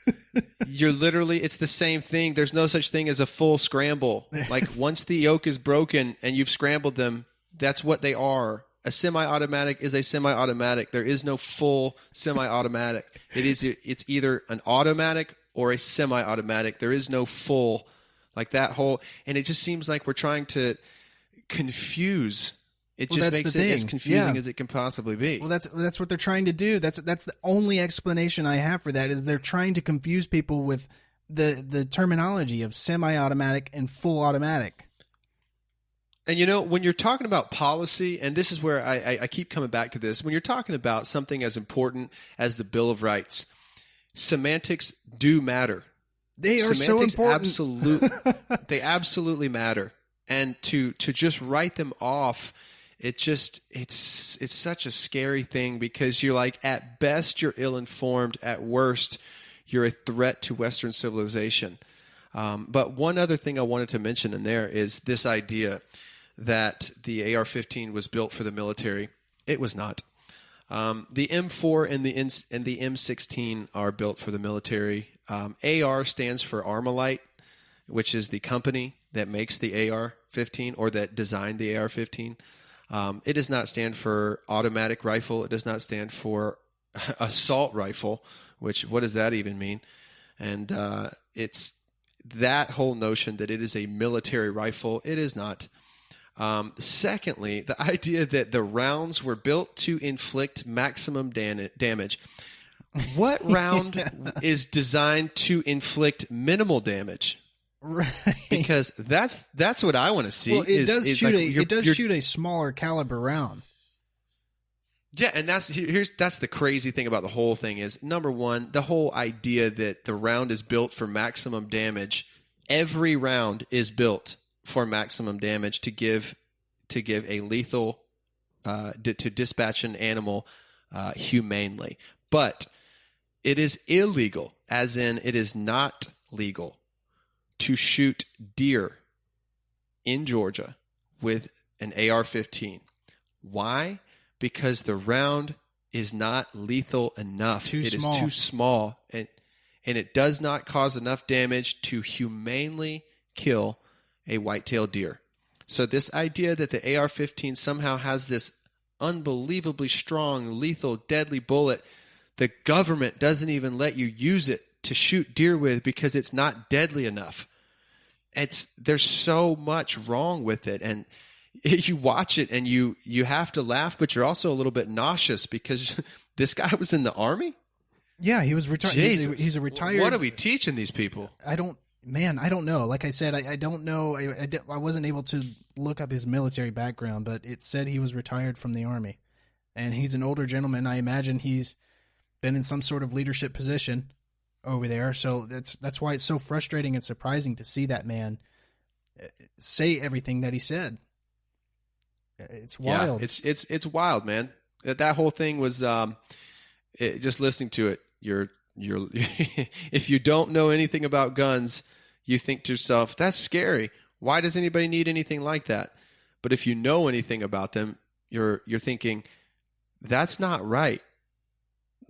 It's the same thing. There's no such thing as a full scramble. Like once the yolk is broken and you've scrambled them, that's what they are. A semi-automatic is a semi-automatic. There is no full semi-automatic. It's either an automatic or a semi-automatic. There is no full, like that whole, and it just seems like we're trying to confuse. It just makes it as confusing as it can possibly be. Well, that's what they're trying to do. That's the only explanation I have for that is they're trying to confuse people with the terminology of semi-automatic and full automatic. And when you're talking about policy, and this is where I keep coming back to this, when you're talking about something as important as the Bill of Rights, semantics do matter. They are so important. They absolutely matter. And to just write them off, it's such a scary thing because you're like, at best you're ill-informed, at worst you're a threat to Western civilization. But one other thing I wanted to mention in there is this idea that the AR-15 was built for the military. It was not. The M4 and the M16 are built for the military. AR stands for Armalite, which is the company that makes the AR-15 or that designed the AR-15. It does not stand for automatic rifle. It does not stand for assault rifle, which what does that even mean? And it's that whole notion that it is a military rifle. It is not. Secondly, the idea that the rounds were built to inflict maximum damage. What round is designed to inflict minimal damage? Right. Because that's what I want to see. Well, it does shoot a smaller caliber round. Yeah, and that's the crazy thing about the whole thing is, number one, the whole idea that the round is built for maximum damage. Every round is built for maximum damage to give a lethal to dispatch an animal humanely. But it is illegal, as in it is not legal, to shoot deer in Georgia with an AR-15. Why? Because the round is not lethal enough. It is too small, and it does not cause enough damage to humanely kill a white-tailed deer. So this idea that the AR-15 somehow has this unbelievably strong, lethal, deadly bullet, the government doesn't even let you use it to shoot deer with because it's not deadly enough. There's so much wrong with it, and you watch it and you have to laugh, but you're also a little bit nauseous because this guy was in the Army. Yeah, he was retired. He's a retired. What are we teaching these people? I don't know. Like I said, I don't know. I wasn't able to look up his military background, but it said he was retired from the Army, and he's an older gentleman. I imagine he's been in some sort of leadership position over there. So that's why it's so frustrating and surprising to see that man say everything that he said. It's wild. Yeah, it's wild, man. That whole thing was just listening to it. You're if you don't know anything about guns, you think to yourself, that's scary. Why does anybody need anything like that? But if you know anything about them, you're thinking, that's not right.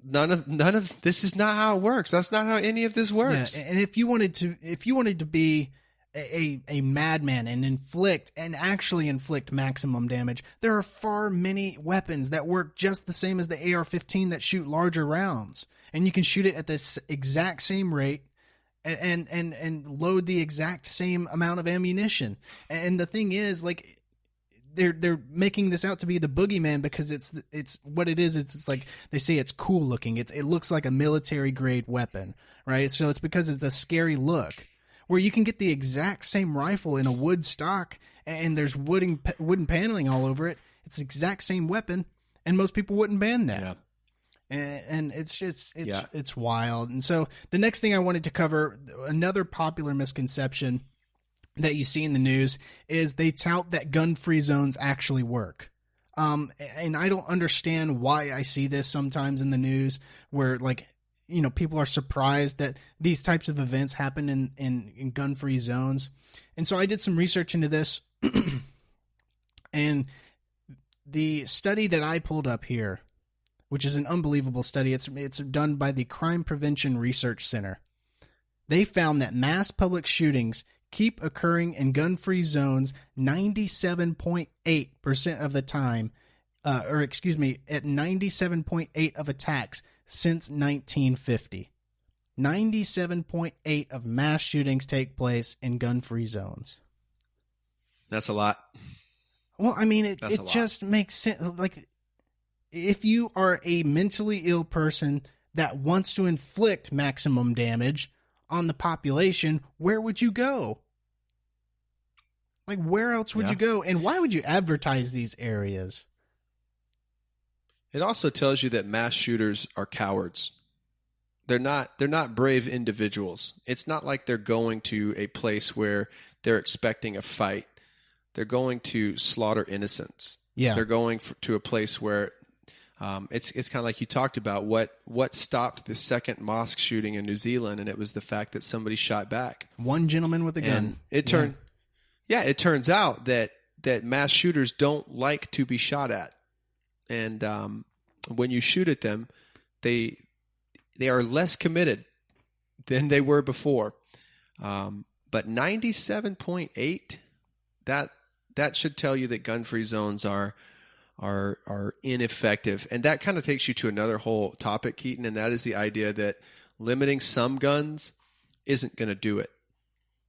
None of this is not how it works. That's not how any of this works. Yeah, and if you wanted to be a madman and actually inflict maximum damage, there are far many weapons that work just the same as the AR-15 that shoot larger rounds, and you can shoot it at this exact same rate and load the exact same amount of ammunition. And the thing is, like, they're making this out to be the boogeyman because it's what it is. It's like they say it's cool looking. It looks like a military grade weapon, right? So it's because it's a scary look. Where you can get the exact same rifle in a wood stock and there's wooden paneling all over it. It's the exact same weapon, and most people wouldn't ban that. Yeah. And it's just it's wild. And so the next thing I wanted to cover, another popular misconception that you see in the news, is they tout that gun-free zones actually work. And I don't understand why I see this sometimes in the news where, like, you know, people are surprised that these types of events happen in gun-free zones. And so I did some research into this, and the study that I pulled up here, which is an unbelievable study, it's done by the Crime Prevention Research Center. They found that mass public shootings keep occurring in gun-free zones 97.8% of the time, at 97.8 of attacks since 1950. 97.8 of mass shootings take place in gun-free zones. That's a lot. Well, I mean, it just makes sense. Like, if you are a mentally ill person that wants to inflict maximum damage on the population, where would you go? Like, where else would you go? And why would you advertise these areas? It also tells you that mass shooters are cowards. They're not brave individuals. It's not like they're going to a place where they're expecting a fight. They're going to slaughter innocents. Yeah. They're going to a place where it's kind of like you talked about what stopped the second mosque shooting in New Zealand, and it was the fact that somebody shot back. One gentleman with a gun. It turns out that mass shooters don't like to be shot at. And when you shoot at them, they are less committed than they were before. But 97.8, that should tell you that gun-free zones are ineffective. And that kind of takes you to another whole topic, Keaton, and that is the idea that limiting some guns isn't going to do it.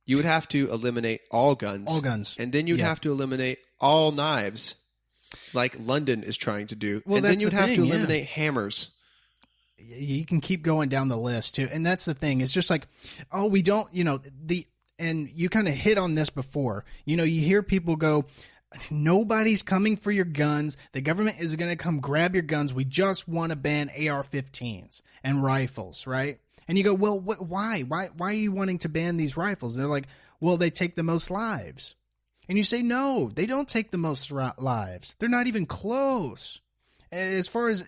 You would have to eliminate all guns. All guns. And then you'd have to eliminate all knives, like London is trying to do. Well, and then you'd have to eliminate hammers. You can keep going down the list too. And that's the thing. It's just like, oh, we don't, and you kind of hit on this before. You hear people go, nobody's coming for your guns. The government is going to come grab your guns. We just want to ban AR-15s and rifles, right? And you go, well, why? Why are you wanting to ban these rifles? And they're like, well, they take the most lives. And you say, no, they don't take the most lives. They're not even close. As far as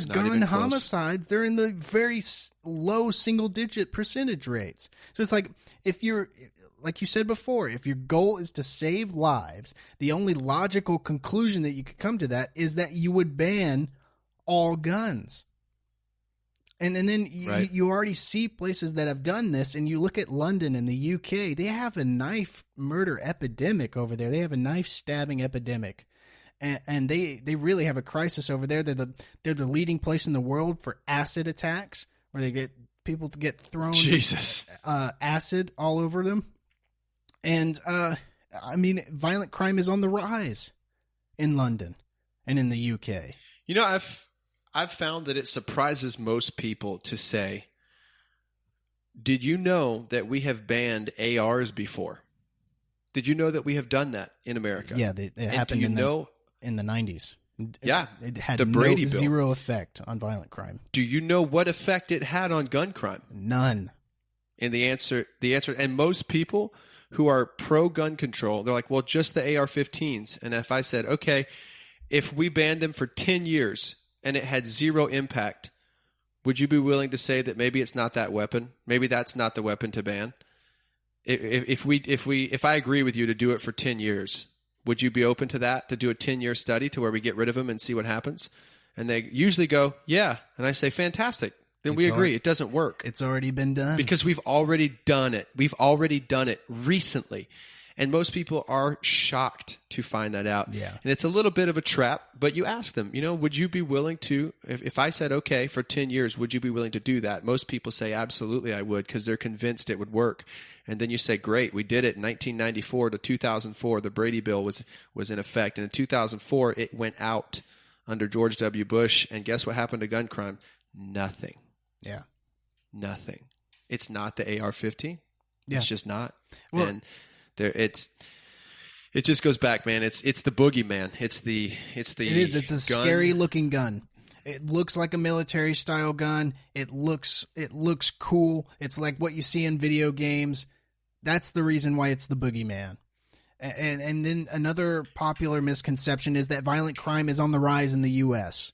gun homicides, they're in the very low single-digit percentage rates. So it's like, if you're, like you said before, if your goal is to save lives, the only logical conclusion that you could come to that is that you would ban all guns. And then you already see places that have done this, and you look at London and the UK, they have a knife murder epidemic over there. They have a knife stabbing epidemic. And they really have a crisis over there. They're the leading place in the world for acid attacks, where they get people to get thrown acid all over them. And I mean, violent crime is on the rise in London and in the UK. You know, I've found that it surprises most people to say, "Did you know that we have banned ARs before? Did you know that we have done that in America?" Yeah, it happened in the 90s. Yeah, it had the Brady Bill. Zero effect on violent crime. Do you know what effect it had on gun crime? None. And the answer, and most people who are pro-gun control, they're like, well, just the AR-15s. And if I said, okay, if we banned them for 10 years and it had zero impact, would you be willing to say that maybe it's not that weapon? Maybe that's not the weapon to ban? If I agree with you to do it for 10 years, would you be open to that, to do a 10-year study to where we get rid of them and see what happens? And they usually go, yeah. And I say, fantastic. Then we agree. It doesn't work. It's already been done. Because we've already done it. We've already done it recently. And most people are shocked to find that out. Yeah. And it's a little bit of a trap, but you ask them, would you be willing to, if I said, okay, for 10 years, would you be willing to do that? Most people say, absolutely, I would, because they're convinced it would work. And then you say, great, we did it in 1994 to 2004. The Brady Bill was in effect. And in 2004, it went out under George W. Bush. And guess what happened to gun crime? Nothing. Yeah. Nothing. It's not the AR-15. Yeah. It's just not. Well, and it just goes back, man. It's the boogeyman. It's a scary looking gun. It looks like a military style gun. It looks cool. It's like what you see in video games. That's the reason why it's the boogeyman. And then another popular misconception is that violent crime is on the rise in the U.S.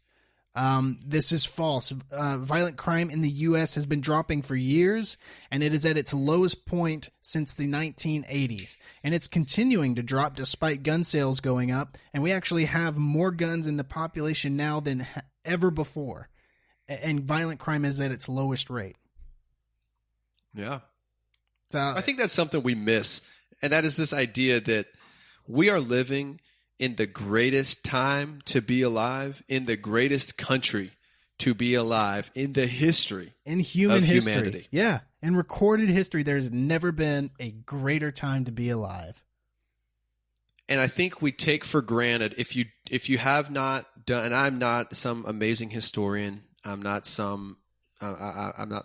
This is false. Violent crime in the U.S. has been dropping for years, and it is at its lowest point since the 1980s. And it's continuing to drop despite gun sales going up, and we actually have more guns in the population now than ever before. And violent crime is at its lowest rate. Yeah. So, I think that's something we miss, and that is this idea that we are living in the greatest time to be alive, in the greatest country to be alive, in the history in human history. Humanity. Yeah, in recorded history, there's never been a greater time to be alive. And I think we take for granted, if you have not done, and I'm not some amazing historian, I'm not the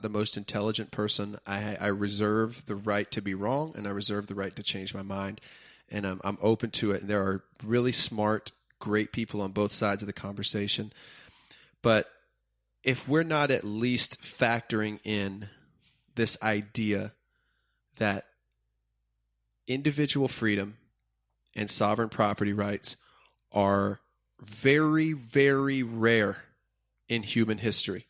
most intelligent person. I reserve the right to be wrong, and I reserve the right to change my mind. And I'm open to it. And there are really smart, great people on both sides of the conversation. But if we're not at least factoring in this idea that individual freedom and sovereign property rights are very, very rare in human history.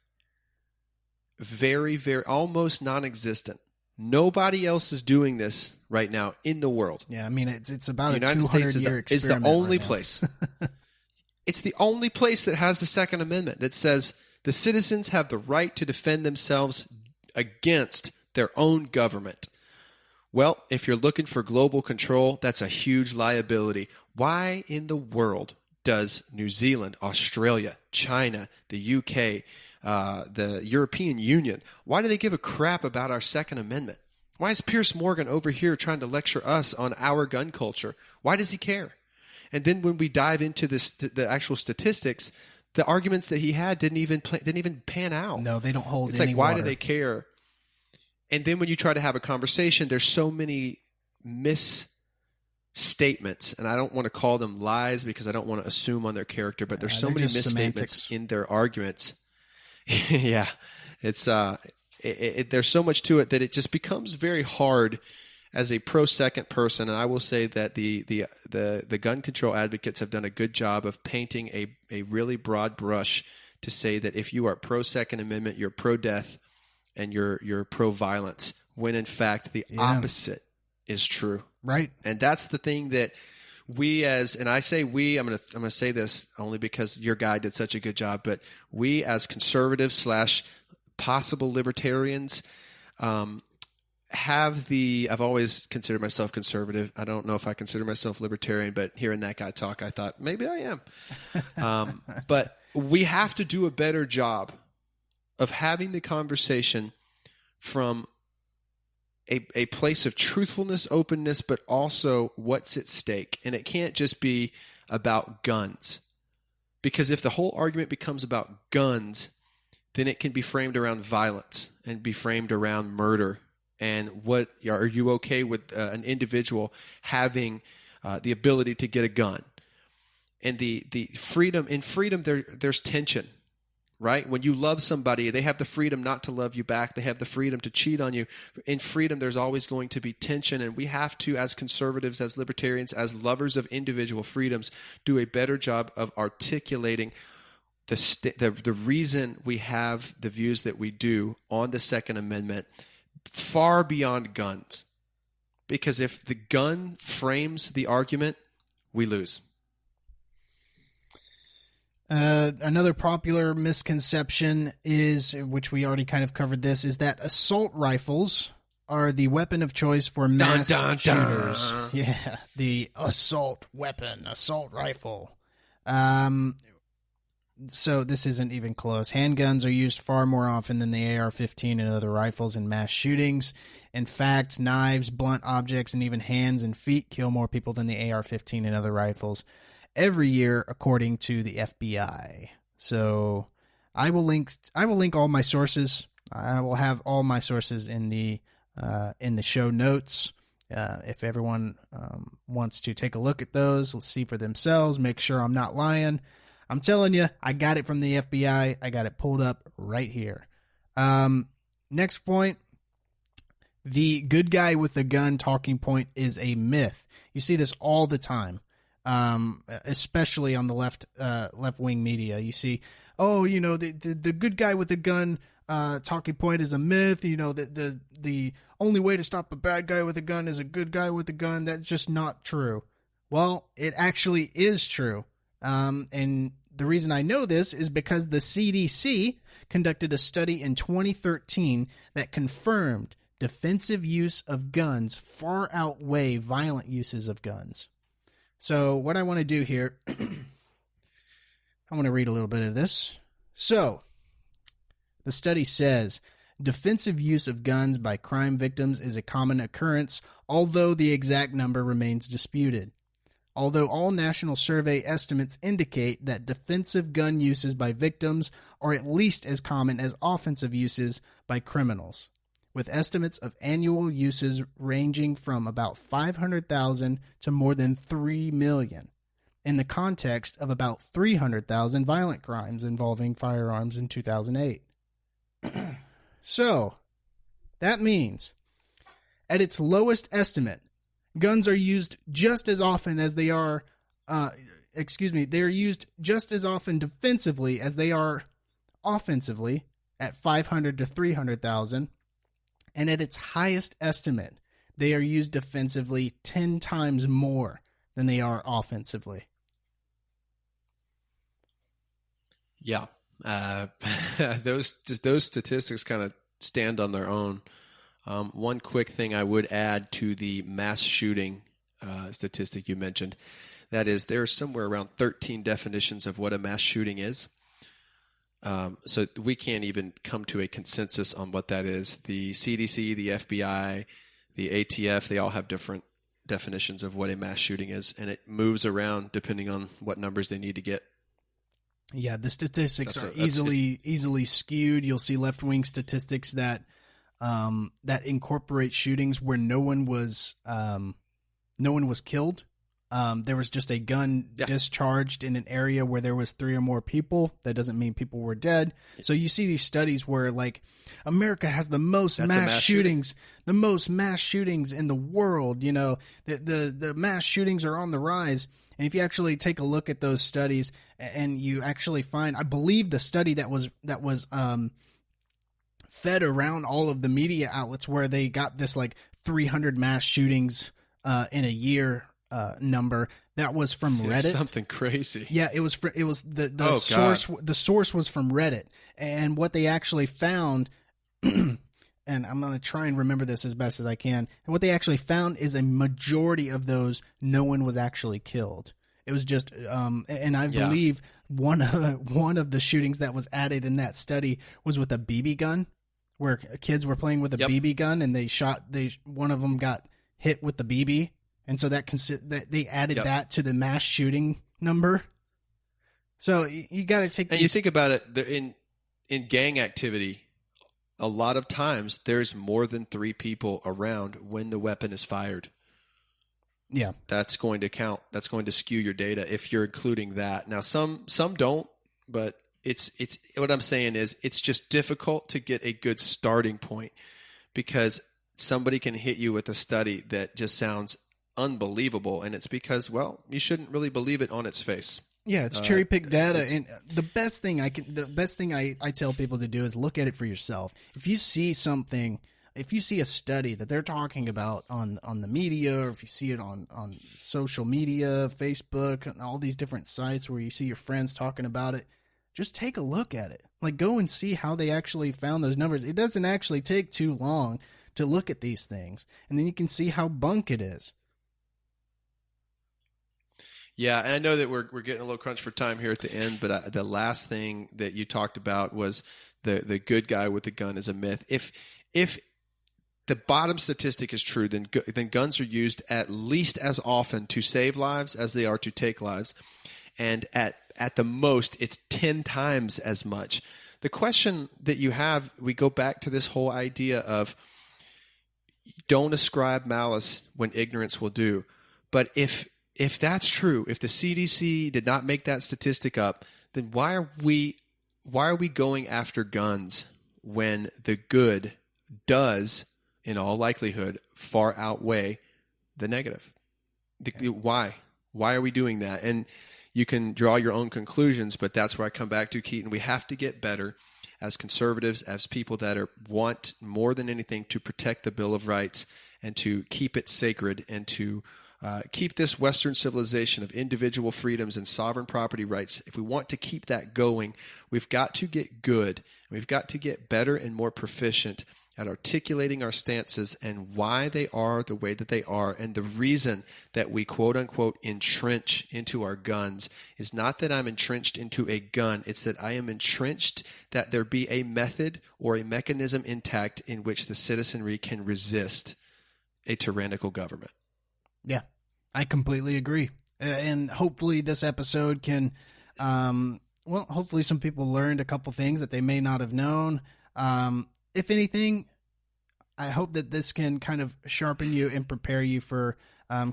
Very, very, almost non-existent. Nobody else is doing this right now in the world. Yeah, I mean, it's about the United a 200-year States is the only place. It's the only place that has the Second Amendment that says the citizens have the right to defend themselves against their own government. Well, if you're looking for global control, that's a huge liability. Why in the world does New Zealand, Australia, China, the UK, the European Union, why do they give a crap about our Second Amendment? Why is Piers Morgan over here trying to lecture us on our gun culture? Why does he care? And then when we dive into the actual statistics, the arguments that he had didn't even pan out. No, they don't hold. It's any like, why water. do they care? And then when you try to have a conversation, there's so many misstatements, and I don't want to call them lies because I don't want to assume on their character, but there's so many misstatements in their arguments. Yeah, it's there's so much to it that it just becomes very hard as a pro-second person, and I will say that the gun control advocates have done a good job of painting a really broad brush to say that if you are pro-Second Amendment, you're pro-death and you're pro-violence, when in fact the opposite is true. Right. And that's the thing that we and I say we, I'm gonna say this only because your guy did such a good job, but we as conservatives / possible libertarians I've always considered myself conservative. I don't know if I consider myself libertarian, but hearing that guy talk, I thought maybe I am. But we have to do a better job of having the conversation from a place of truthfulness, openness, but also what's at stake. And it can't just be about guns. Because if the whole argument becomes about guns, then it can be framed around violence and be framed around murder. And what are you okay with an individual having the ability to get a gun? And the freedom, in freedom there's tension, right? When you love somebody, they have the freedom not to love you back. They have the freedom to cheat on you. In freedom, there's always going to be tension. And we have to, as conservatives, as libertarians, as lovers of individual freedoms, do a better job of articulating the reason we have the views that we do on the Second Amendment far beyond guns. Because if the gun frames the argument, we lose. Another popular misconception is, which we already kind of covered this, is that assault rifles are the weapon of choice for mass shooters. Yeah, the assault weapon, assault rifle. So this isn't even close. Handguns are used far more often than the AR-15 and other rifles in mass shootings. In fact, knives, blunt objects, and even hands and feet kill more people than the AR-15 and other rifles every year, according to the FBI. So I will link all my sources. I will have all my sources in the show notes. If everyone wants to take a look at those, let's see for themselves, make sure I'm not lying. I'm telling you, I got it from the FBI. I got it pulled up right here. Next point, the good guy with the gun talking point is a myth. You see this all the time, especially on the left-wing media. You see, the good guy with the gun talking point is a myth. The only way to stop a bad guy with a gun is a good guy with a gun. That's just not true. Well, it actually is true. And the reason I know this is because the CDC conducted a study in 2013 that confirmed defensive use of guns far outweigh violent uses of guns. So what I want to do here, I want to read a little bit of this. So the study says defensive use of guns by crime victims is a common occurrence, although the exact number remains disputed. Although all national survey estimates indicate that defensive gun uses by victims are at least as common as offensive uses by criminals, with estimates of annual uses ranging from about 500,000 to more than 3 million, in the context of about 300,000 violent crimes involving firearms in 2008. So, that means, at its lowest estimate, guns are used just as often as they are, they're used just as often defensively as they are offensively at 500 to 300,000. And at its highest estimate, they are used defensively 10 times more than they are offensively. Yeah. Those statistics kind of stand on their own. One quick thing I would add to the mass shooting statistic you mentioned, that is, there are somewhere around 13 definitions of what a mass shooting is. So we can't even come to a consensus on what that is. The CDC, the FBI, the ATF, they all have different definitions of what a mass shooting is, and it moves around depending on what numbers they need to get. Yeah, the statistics are easily skewed. You'll see left-wing statistics that incorporate shootings where no one was killed, there was just a gun discharged in an area where there was 3 or more people. That doesn't mean people were dead. So you see these studies where, like, America has the most mass shootings, the most mass shootings in the world. You know, the mass shootings are on the rise. And if you actually take a look at those studies and you actually find, I believe the study that was fed around all of the media outlets where they got this like 300 mass shootings in a year number, that was from Reddit. Something crazy. Yeah, it was the source. God. The source was from Reddit, and what they actually found, and I'm going to try and remember this as best as I can. And what they actually found is a majority of those, no one was actually killed. It was just, and I believe one of the shootings that was added in that study was with a BB gun, where kids were playing with a BB gun and one of them got hit with the BB. And so that they added that to the mass shooting number. So you got to take. And you think about it in gang activity, a lot of times there's more than 3 people around when the weapon is fired. Yeah, that's going to count. That's going to skew your data if you're including that. Now, some don't, but it's what I'm saying is it's just difficult to get a good starting point because somebody can hit you with a study that just sounds unbelievable, and it's because, well, you shouldn't really believe it on its face. Yeah, it's cherry picked data, and the best thing I tell people to do is look at it for yourself. If you see something, if you see a study that they're talking about on the media, or if you see it on social media, Facebook, and all these different sites where you see your friends talking about it, just take a look at it. Like, go and see how they actually found those numbers. It doesn't actually take too long to look at these things, and then you can see how bunk it is. Yeah, and I know that we're getting a little crunch for time here at the end, but the last thing that you talked about was the good guy with the gun is a myth. If the bottom statistic is true, then guns are used at least as often to save lives as they are to take lives, and at the most, it's 10 times as much. The question that you have, we go back to this whole idea of don't ascribe malice when ignorance will do. But if that's true, if the CDC did not make that statistic up, then why are we going after guns when the good does, in all likelihood, far outweigh the negative? Why? Why are we doing that? And you can draw your own conclusions, but that's where I come back to, Keaton. We have to get better as conservatives, as people that want more than anything to protect the Bill of Rights and to keep it sacred and to keep this Western civilization of individual freedoms and sovereign property rights. If we want to keep that going, we've got to get good. We've got to get better and more proficient at articulating our stances and why they are the way that they are. And the reason that we quote unquote entrench into our guns is not that I'm entrenched into a gun. It's that I am entrenched that there be a method or a mechanism intact in which the citizenry can resist a tyrannical government. Yeah, I completely agree. And hopefully this episode can, hopefully some people learned a couple things that they may not have known. If anything, I hope that this can kind of sharpen you and prepare you for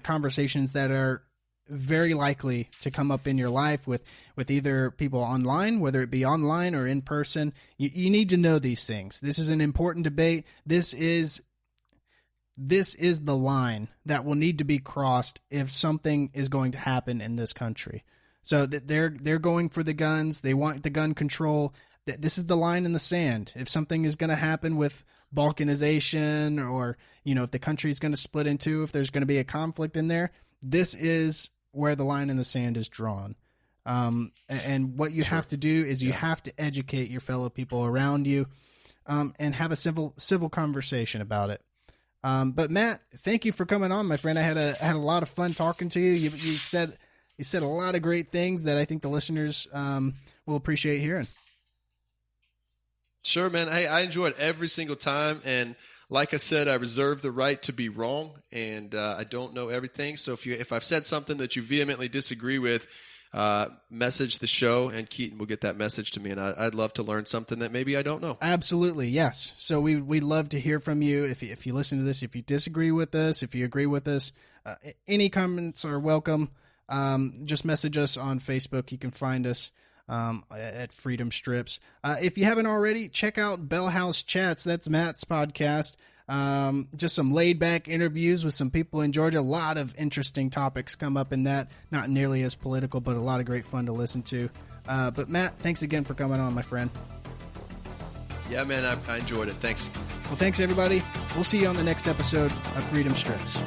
conversations that are very likely to come up in your life with either people online, whether it be online or in person. You need to know these things. This is an important debate. This is the line that will need to be crossed if something is going to happen in this country. So that they're going for the guns. They want the gun control. This is the line in the sand. If something is going to happen with balkanization, or, if the country is going to split in two, if there's going to be a conflict in there, this is where the line in the sand is drawn. And what you have to do is you have to educate your fellow people around you, and have a civil conversation about it. But Matt, thank you for coming on, my friend. I had a lot of fun talking to you. You said a lot of great things that I think the listeners will appreciate hearing. Sure, man. I enjoy it every single time. And like I said, I reserve the right to be wrong, and I don't know everything. So if I've said something that you vehemently disagree with, message the show, and Keaton will get that message to me. And I'd love to learn something that maybe I don't know. Absolutely. Yes. So we'd love to hear from you. If you listen to this, if you disagree with us, if you agree with us, any comments are welcome. Just message us on Facebook. You can find us at Freedom Strips. If you haven't already, check out Bell House Chats. That's Matt's podcast. Just some laid back interviews with some people in Georgia. A lot of interesting topics come up in that. Not nearly as political, but a lot of great fun to listen to. But Matt, thanks again for coming on, my friend. Yeah, man, I enjoyed it. Thanks. Well, thanks everybody. We'll see you on the next episode of Freedom Strips.